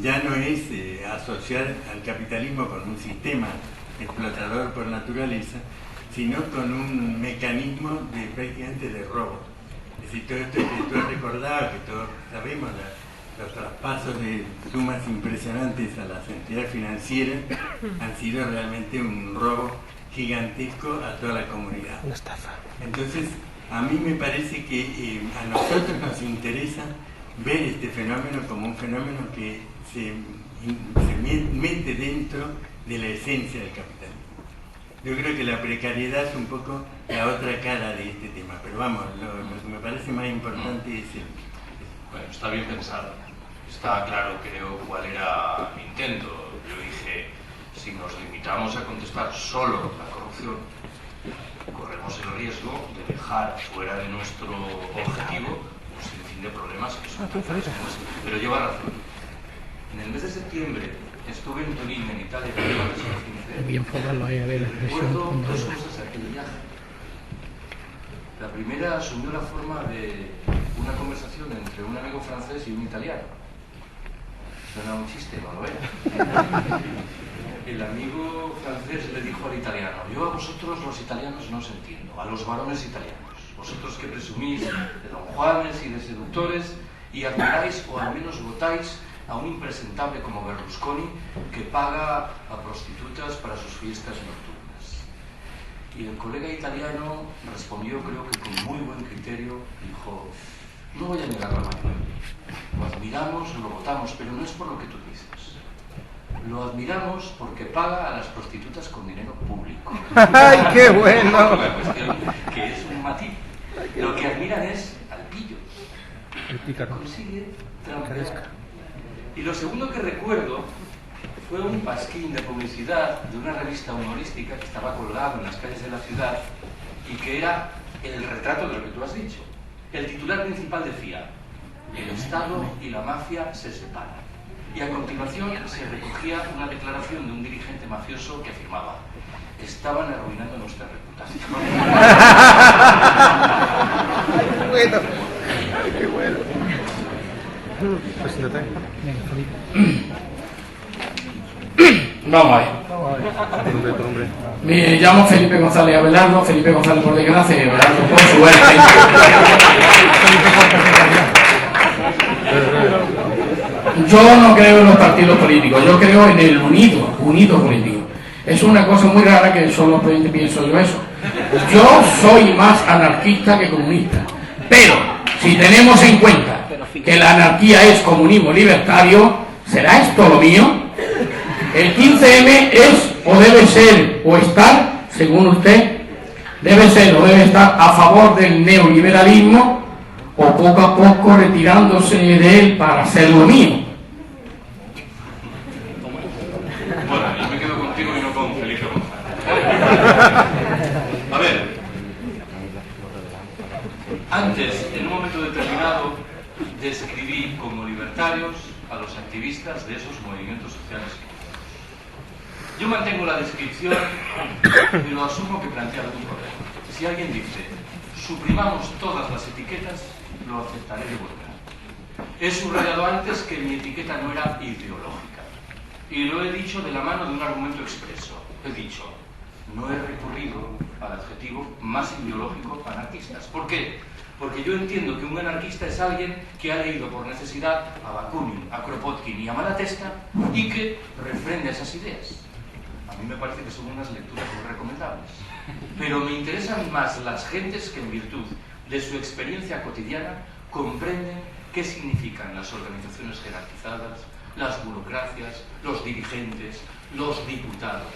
ya no es asociar al capitalismo con un sistema explotador por naturaleza, sino con un mecanismo prácticamente de robo. Es decir, todo esto que tú has recordado, que todos sabemos, los traspasos de sumas impresionantes a las entidades financieras han sido realmente un robo gigantesco a toda la comunidad. Una estafa. Entonces, a mí me parece que a nosotros nos interesa ver este fenómeno como un fenómeno que se mete dentro de la esencia del capitalismo. Yo creo que la precariedad es un poco la otra cara de este tema, pero vamos, lo que me parece más importante es el... Bueno, está bien pensado. Está claro, creo, cuál era mi intento. Yo dije, si nos limitamos a contestar solo la corrupción, corremos el riesgo de dejar fuera de nuestro objetivo un sinfín de problemas que son... Pero lleva razón. En el mes de septiembre estuve en Turín, en Italia, con el Bien formarlo ahí a ver la expresión. Recuerdo dos cosas de aquel viaje. La primera asumió la forma de una conversación entre un amigo francés y un italiano. Suena un chiste, no lo era. El amigo francés le dijo al italiano: yo a vosotros los italianos no os entiendo, a los varones italianos. Vosotros que presumís de don Juanes y de seductores, y admiráis o al menos votáis a un impresentable como Berlusconi que paga a prostitutas para sus fiestas nocturnas. Y el colega italiano respondió, creo que con muy buen criterio, dijo: no voy a negar la mayoría, lo admiramos, lo votamos, pero no es por lo que tú dices. Lo admiramos porque paga a las prostitutas con dinero público. ¡Ay, qué bueno! La cuestión que es un matiz. Lo que admiran es al pillo. El pícaro. Consigue trampear. Y lo segundo que recuerdo fue un pasquín de publicidad de una revista humorística que estaba colgado en las calles de la ciudad y que era el retrato de lo que tú has dicho. El titular principal decía: el Estado y la mafia se separan. Y a continuación se recogía una declaración de un dirigente mafioso que afirmaba: estaban arruinando nuestra reputación. Bueno, qué bueno. Pues siéntate. Vamos a ver. Me llamo Felipe González Abelardo, Felipe González por desgracia y Abelardo por suerte. Yo no creo en los partidos políticos, yo creo en el unido político. Es una cosa muy rara que solo pienso yo eso. Yo soy más anarquista que comunista, pero si tenemos en cuenta que la anarquía es comunismo libertario, ¿será esto lo mío? El 15M es o debe ser o estar, según usted, debe ser o debe estar a favor del neoliberalismo o poco a poco retirándose de él para hacer lo mío. Bueno, yo me quedo contigo y no con Felipe González. A ver, antes, en un momento determinado, describí como libertarios a los activistas de esos movimientos sociales. Yo mantengo la descripción y lo asumo que plantea algún problema. Si alguien dice: suprimamos todas las etiquetas, lo aceptaré de buena. He subrayado antes que mi etiqueta no era ideológica. Y lo he dicho de la mano de un argumento expreso. He dicho: no he recurrido al adjetivo más ideológico anarquistas. ¿Por qué? Porque yo entiendo que un anarquista es alguien que ha leído por necesidad a Bakunin, a Kropotkin y a Malatesta y que refrenda esas ideas. A mí me parece que son unas lecturas muy recomendables. Pero me interesan más las gentes que en virtud de su experiencia cotidiana comprenden qué significan las organizaciones jerarquizadas, las burocracias, los dirigentes, los diputados.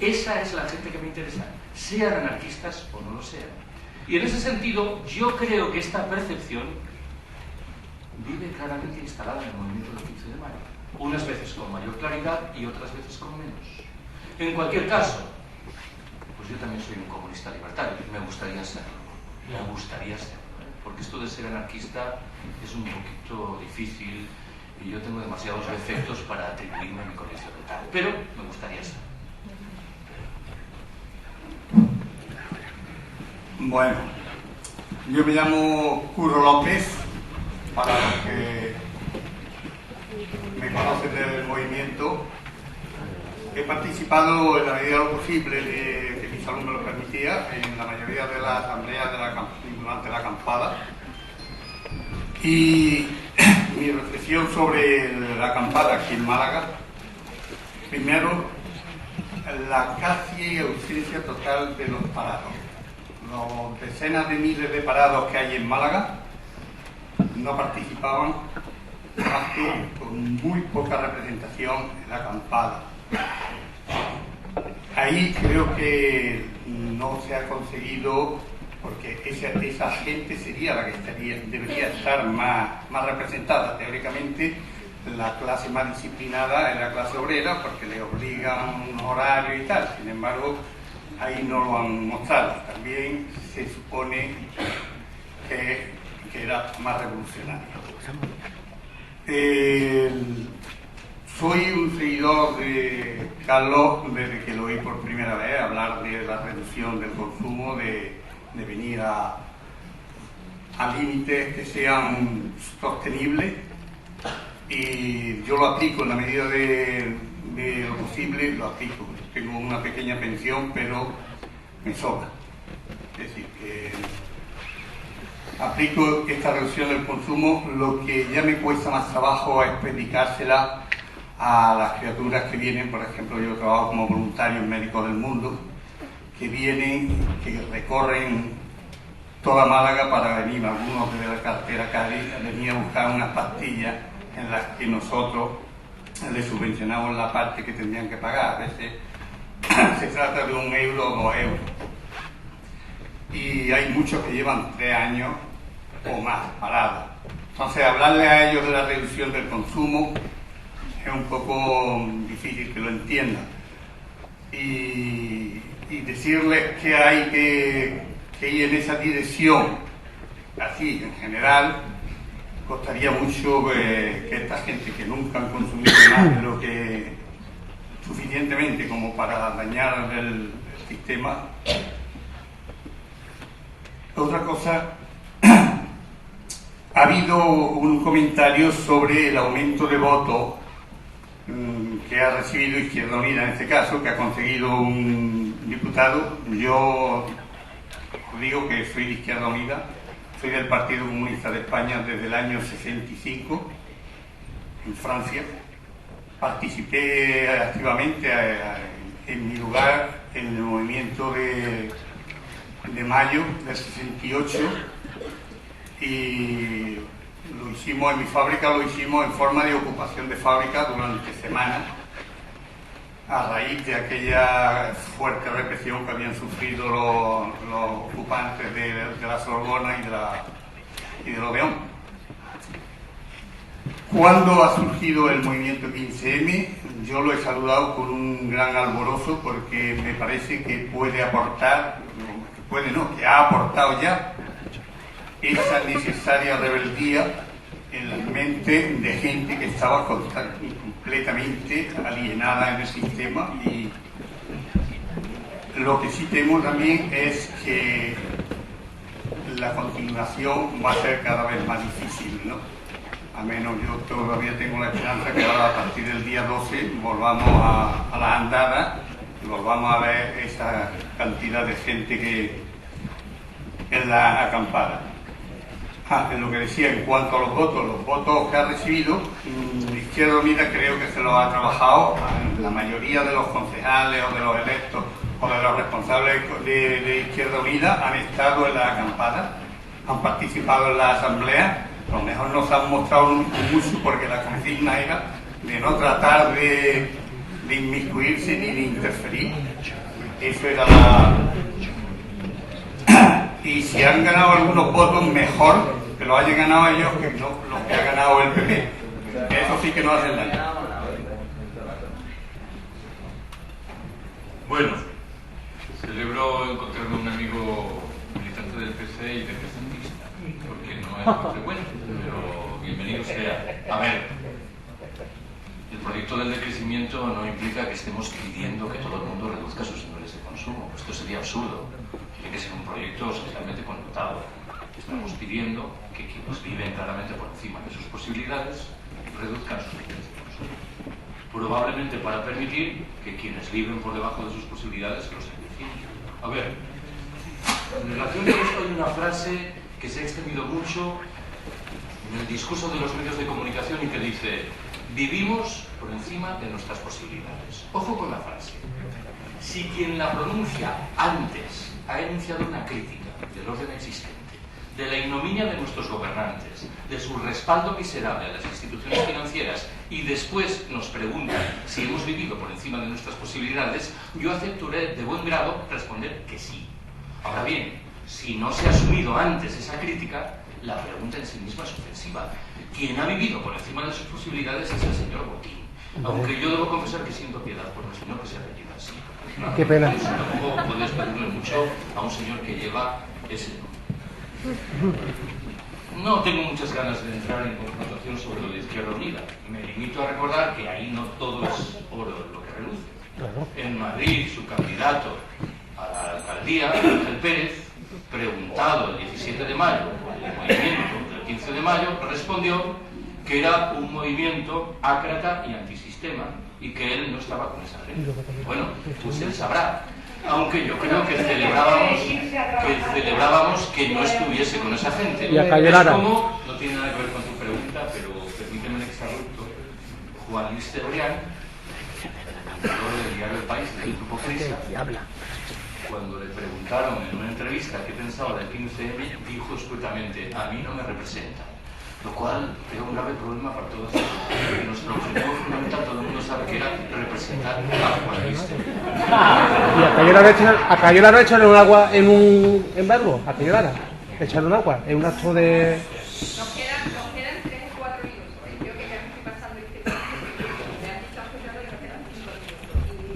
Esa es la gente que me interesa, sean anarquistas o no lo sean. Y en ese sentido, yo creo que esta percepción vive claramente instalada en el movimiento del 15 de mayo. Unas veces con mayor claridad y otras veces con menos. En cualquier caso, pues yo también soy un comunista libertario, y me gustaría serlo. Me gustaría serlo. Porque esto de ser anarquista es un poquito difícil y yo tengo demasiados defectos para atribuirme a mi condición de tal. Pero me gustaría serlo. Bueno, yo me llamo Curro López, para los que me conocen del movimiento. He participado en la medida de lo posible que mi salud me lo permitía en la mayoría de las asambleas durante la acampada. Y mi reflexión sobre la acampada aquí en Málaga: primero, la casi ausencia total de los parados. Los decenas de miles de parados que hay en Málaga no participaban más que con muy poca representación en la acampada. Ahí creo que no se ha conseguido, porque esa gente sería la que debería estar más representada. Teóricamente, la clase más disciplinada es la clase obrera, porque le obligan un horario y tal. Sin embargo, ahí no lo han mostrado. También se supone que era más revolucionario. Soy un seguidor de Carlos desde que lo oí por primera vez hablar de la reducción del consumo, de venir a límites que sean sostenibles, y yo lo aplico en la medida de lo posible, lo aplico. Tengo una pequeña pensión, pero me sobra. Es decir, que aplico esta reducción del consumo, lo que ya me cuesta más trabajo es predicársela a las criaturas que vienen. Por ejemplo, yo trabajo como voluntario en Médicos del Mundo, que vienen, que recorren toda Málaga para venir, algunos de la cartera Cádiz, venir a buscar unas pastillas en las que nosotros les subvencionamos la parte que tendrían que pagar. A veces se trata de 1 euro o 2 euros. Y hay muchos que llevan 3 años o más parados. Entonces, hablarle a ellos de la reducción del consumo es un poco difícil que lo entiendan. Y decirles que hay que ir en esa dirección, así en general, costaría mucho que esta gente que nunca han consumido más de lo que suficientemente como para dañar el sistema. Otra cosa, ha habido un comentario sobre el aumento de votos que ha recibido Izquierda Unida, en este caso, que ha conseguido un diputado. Yo digo que soy de Izquierda Unida, soy del Partido Comunista de España desde el año 65, en Francia. Participé activamente en mi lugar en el movimiento de mayo del 68 y lo hicimos en mi fábrica, lo hicimos en forma de ocupación de fábrica durante semanas, a raíz de aquella fuerte represión que habían sufrido los ocupantes de la Sorbona y del Odeón. Cuando ha surgido el movimiento 15M, yo lo he saludado con un gran alborozo porque me parece que puede aportar, que ha aportado ya esa necesaria rebeldía en la mente de gente que estaba completamente alienada en el sistema. Y lo que sí temo también es que la continuación va a ser cada vez más difícil, ¿no? A menos yo todavía tengo la esperanza que ahora a partir del día 12 volvamos a la andada y volvamos a ver esa cantidad de gente que en la acampada. En lo que decía en cuanto a los votos que ha recibido, Izquierda Unida creo que se lo ha trabajado. La mayoría de los concejales o de los electos o de los responsables de Izquierda Unida han estado en la acampada, han participado en la asamblea. A lo mejor no se han mostrado mucho porque la consigna era de no tratar de inmiscuirse ni de interferir. Eso era y si han ganado algunos votos, mejor que lo hayan ganado ellos que no los que ha ganado el PP. Eso sí que no hacen daño. Bueno, celebro encontrarme un amigo militante del PC y decrecentista, porque no es muy frecuente, pero bienvenido sea. A ver, el proyecto del decrecimiento no implica que estemos pidiendo que todo el mundo reduzca sus niveles de consumo. Esto sería absurdo. Tiene que ser un proyecto socialmente connotado. Estamos pidiendo que quienes viven claramente por encima de sus posibilidades reduzcan sus niveles de consumo. Probablemente para permitir que quienes viven por debajo de sus posibilidades los beneficien. A ver, en relación a esto hay una frase que se ha extendido mucho en el discurso de los medios de comunicación y que dice: vivimos por encima de nuestras posibilidades. Ojo con la frase. Si quien la pronuncia antes ha enunciado una crítica del orden existente, de la ignominia de nuestros gobernantes, de su respaldo miserable a las instituciones financieras y después nos pregunta si hemos vivido por encima de nuestras posibilidades, yo aceptaré de buen grado responder que sí. Ahora bien, si no se ha asumido antes esa crítica, la pregunta en sí misma es ofensiva. Quien ha vivido por encima de sus posibilidades es el señor Botín. Aunque yo debo confesar que siento piedad por el señor que se ha apellida así. Qué pena. Tampoco puedes pedirle mucho a un señor que lleva ese nombre. No tengo muchas ganas de entrar en confrontación sobre lo de Izquierda Unida. Me limito a recordar que ahí no todo es oro lo que reluce. En Madrid, su candidato a la alcaldía, Ángel Pérez, preguntado el 17 de mayo por el movimiento del 15 de mayo, respondió que era un movimiento ácrata y antisistema y que él no estaba con esa gente. Bueno, pues él sabrá. Aunque yo creo que celebrábamos que no estuviese con esa gente. Y a Cayo Lara. Es como, no tiene nada que ver con tu pregunta, pero permíteme el exabrupto. Juan Luis Cebrián, del diario El País, del Grupo Prisa, cuando le preguntaron en una entrevista qué pensaba del 15M, dijo escuetamente: a mí no me representa. Lo cual era un grave problema para todos nosotros. Nuestro objetivo fundamental, todo el mundo sabe que era representar a Juan Luis Cebrián. ¿Y a Cayo Lara echarle un agua en un embargo? ¿A Cayo Lara? ¿Echarle un agua? ¿En un acto de...? Nos quedan 3 o 4 libros. Yo que ya me estoy pasando el tiempo, me han dicho antes que nos quedan 5 libros.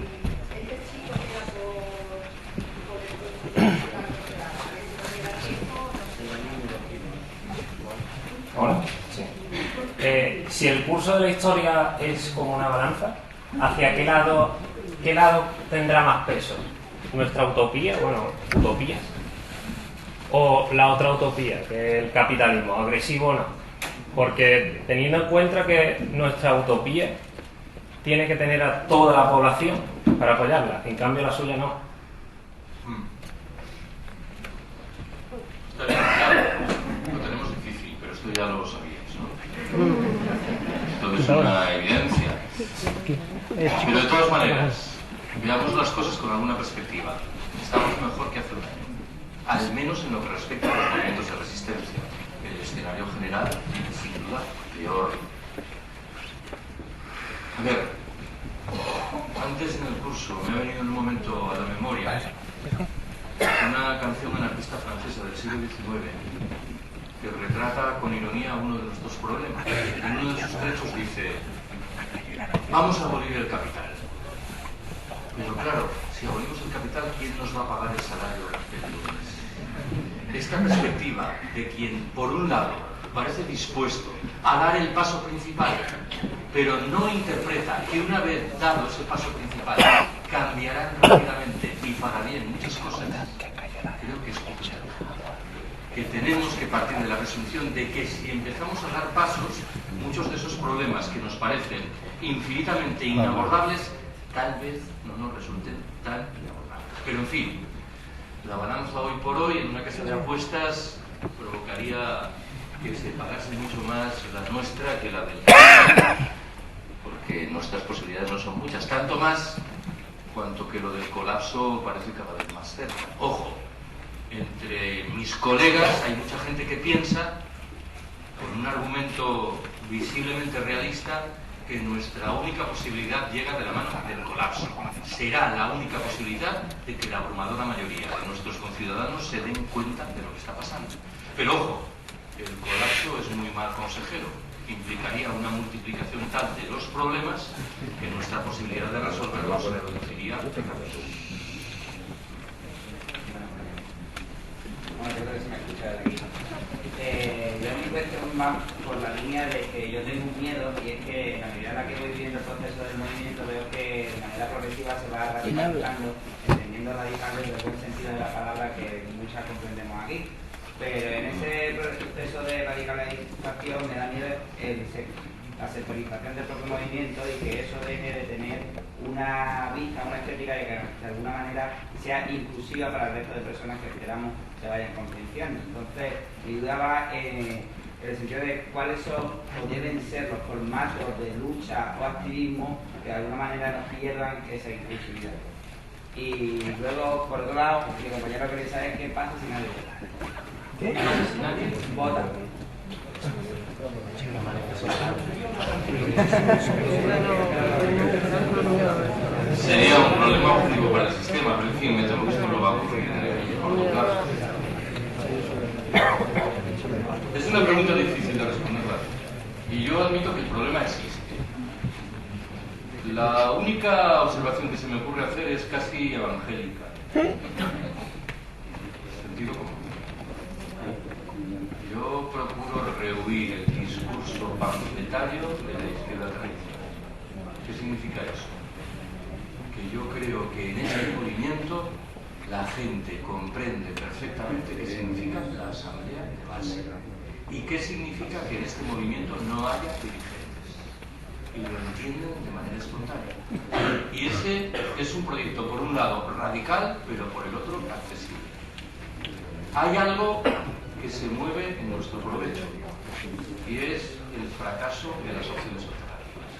Y este chico queda por el Hola. Sí. Si el curso de la historia es como una balanza, ¿hacia qué lado tendrá más peso? ¿Nuestra utopía? Bueno, utopías. ¿O la otra utopía, que es el capitalismo, agresivo o no? Porque teniendo en cuenta que nuestra utopía tiene que tener a toda la población para apoyarla, en cambio la suya no. Lo tenemos difícil, pero esto ya lo sabíais, ¿no? Esto es una evidencia. Pero de todas maneras, veamos las cosas con alguna perspectiva. Estamos mejor que hace un año, al menos en lo que respecta a los movimientos de resistencia. El escenario general, sin duda, peor. A ver, antes en el curso me ha venido en un momento a la memoria una canción anarquista francesa del siglo XIX que retrata con ironía uno de los dos problemas. En uno de sus trechos dice: vamos a abolir el capital. Pero claro, si abolimos el capital, ¿quién nos va a pagar el salario del lunes? Esta perspectiva de quien, por un lado, parece dispuesto a dar el paso principal, pero no interpreta que una vez dado ese paso principal cambiarán rápidamente y para bien muchas cosas, creo que es complicado. Que tenemos que partir de la presunción de que si empezamos a dar pasos, muchos de esos problemas que nos parecen infinitamente inabordables, tal vez no nos resulten tan inabordables. Pero en fin, la balanza hoy por hoy en una casa de apuestas provocaría que se pagase mucho más la nuestra que la del porque nuestras posibilidades no son muchas, tanto más cuanto que lo del colapso parece cada vez más cerca. Ojo, entre mis colegas hay mucha gente que piensa, con un argumento visiblemente realista, que nuestra única posibilidad llega de la mano del colapso. Será la única posibilidad de que la abrumadora mayoría de nuestros conciudadanos se den cuenta de lo que está pasando. Pero ojo, el colapso es muy mal consejero. Implicaría una multiplicación tal de los problemas que nuestra posibilidad de resolverlos se reduciría. Bueno, yo creo que se me escucha de aquí. Yo mi cuestión va por la línea de que yo tengo un miedo, y es que a medida en la que voy viviendo el proceso del movimiento veo que de manera progresiva se va radicalizando, entendiendo radical desde el buen sentido de la palabra que muchas comprendemos aquí. Pero en ese proceso de radicalización me da miedo la sectorización del propio movimiento y que eso deje de tener una vista, una estética que de alguna manera sea inclusiva para el resto de personas que esperamos se vayan concienciando. Entonces, mi duda va en el sentido de cuáles son o deben ser los formatos de lucha o activismo que de alguna manera nos pierdan esa inclusividad. Y luego, por otro lado, mi compañero quería saber qué pasa si nadie vota. ¿Qué? Si nadie vota. Sería un problema objetivo para el sistema, pero en fin, me temo que esto no va a ocurrir en el corto plazo. Es una pregunta difícil de responderla. Y yo admito que el problema existe. La única observación que se me ocurre hacer es casi evangélica. Sentido común. Yo procuro rehuir el discurso panfletario de la izquierda tradicional. ¿Qué significa eso? Que yo creo que en este movimiento la gente comprende perfectamente qué significa la asamblea de base y qué significa que en este movimiento no haya dirigentes. Y lo entienden de manera espontánea. Y ese es es un proyecto, por un lado, radical, pero por el otro, accesible. Hay algo que se mueve en nuestro provecho, y es el fracaso de las opciones alternativas.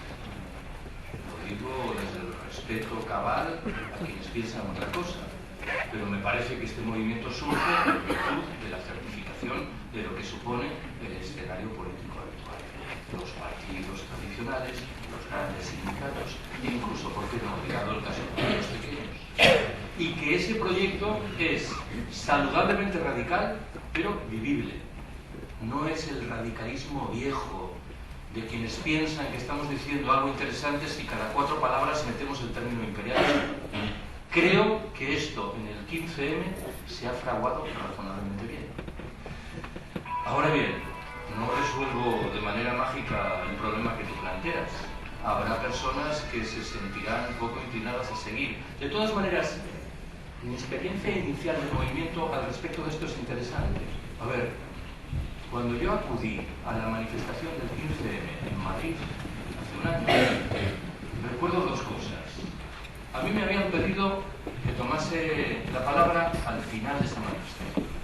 Lo digo desde el respeto cabal a quienes piensan otra cosa, pero me parece que este movimiento surge en virtud de la certificación de lo que supone el escenario político habitual. Los partidos tradicionales, los grandes sindicatos, e incluso, ¿por qué no olvidado el caso de los pequeños? Y que ese proyecto es saludablemente radical, pero vivible. No es el radicalismo viejo de quienes piensan que estamos diciendo algo interesante si cada 4 palabras metemos el término imperialismo. Creo que esto en el 15M se ha fraguado razonablemente bien. Ahora bien, no resuelvo de manera mágica el problema que tú planteas. Habrá personas que se sentirán un poco inclinadas a seguir. De todas maneras, mi experiencia inicial del movimiento al respecto de esto es interesante. A ver, cuando yo acudí a la manifestación del 15M en Madrid hace un año, recuerdo 2 cosas. A mí me habían pedido que tomase la palabra al final de esa manifestación.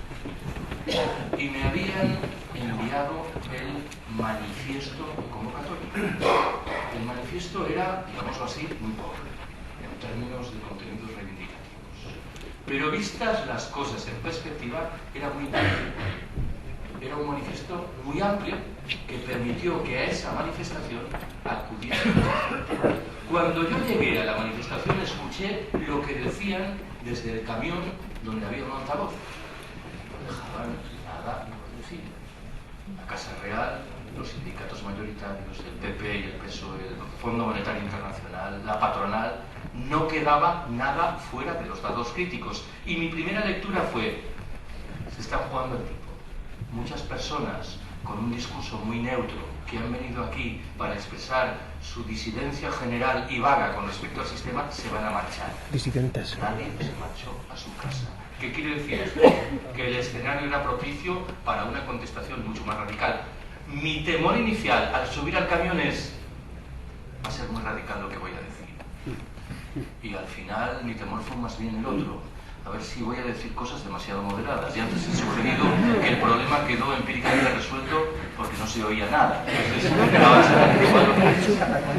Y me habían enviado el manifiesto convocatorio. El manifiesto era, digámoslo así, muy pobre, en términos de contenidos reivindicativos. Pero vistas las cosas en perspectiva, era muy amplio. Era un manifiesto muy amplio que permitió que a esa manifestación acudiera. Cuando yo llegué a la manifestación escuché lo que decían desde el camión donde había un altavoz. No dejaban nada por decir. La Casa Real, los sindicatos mayoritarios, el PP y el PSOE, el Fondo Monetario Internacional, la patronal, no quedaba nada fuera de los dados críticos. Y mi primera lectura fue, se está jugando el tipo. Muchas personas con un discurso muy neutro que han venido aquí para expresar su disidencia general y vaga con respecto al sistema se van a marchar. Disidentes. Nadie se marchó a su casa. ¿Qué quiere decir esto? Que el escenario era propicio para una contestación mucho más radical. Mi temor inicial al subir al camión es, va a ser muy radical lo que voy a decir. Y al final mi temor fue más bien el otro. A ver si voy a decir cosas demasiado moderadas. Y antes he sugerido que el problema quedó empíricamente resuelto porque no se oía nada.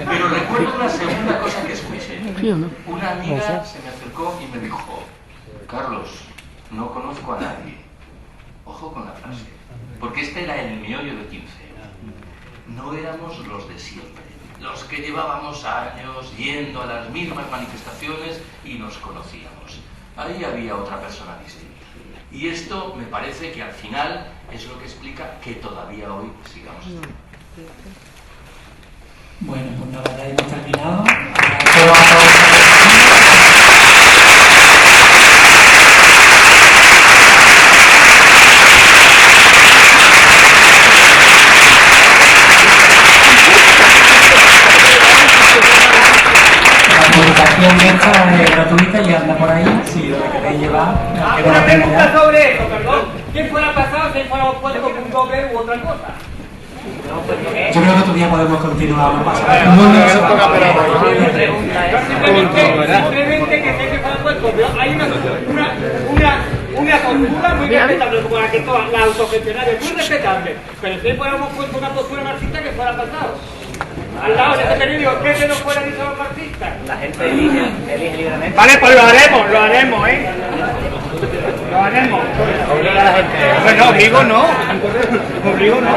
Pero recuerdo una segunda cosa que escuché. Una amiga se me acercó y me dijo, Carlos, no conozco a nadie. Ojo con la frase. Porque este era el meollo de 15. No éramos los de siempre. Los que llevábamos años yendo a las mismas manifestaciones y nos conocíamos. Ahí había otra persona distinta. Y esto me parece que al final es lo que explica que todavía hoy sigamos estando. Bueno, pues nada, ya hemos terminado. La publicación esta es gratuita y anda por ahí, si lo queréis llevar. Una pregunta sobre eso, perdón. ¿Quién fuera pasado si fuera puesto un doble u otra cosa? Yo creo que todavía podemos continuar. No pasa nada. Simplemente que sé que fuera puesto, pero hay una postura muy respetable, como la que todas las autogestionarias, muy respetable. Pero si fuéramos puesto una postura marxista que fuera pasado. Al lado de ese periódico, ¿qué se nos fuera dicho a los marxistas? La gente elige libremente. Vale, pues lo haremos, ¿eh? Lo haremos. Obliga a la gente. Bueno, obligo no. Obligo no.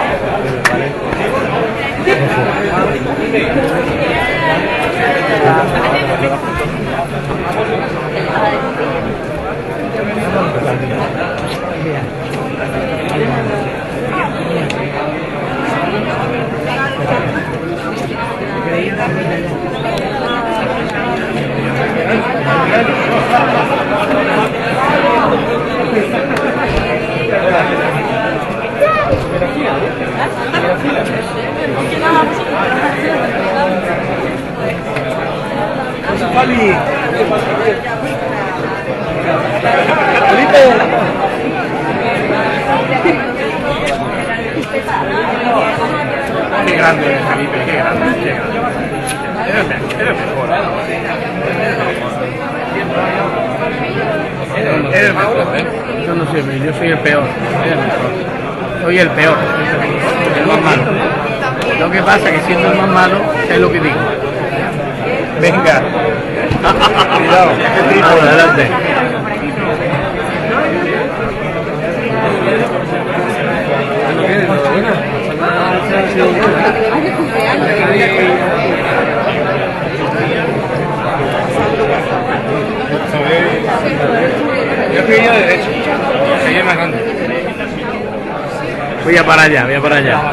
Qué grande, Felipe, qué grande. Eres mejor. Eso no sirve, yo soy el peor. Soy el peor, el más malo. Lo que pasa es que siendo el más malo, es lo que digo. Venga. Cuidado. Adelante. Yo he pedido derecho, que es más grande. Voy a para allá, voy a para allá.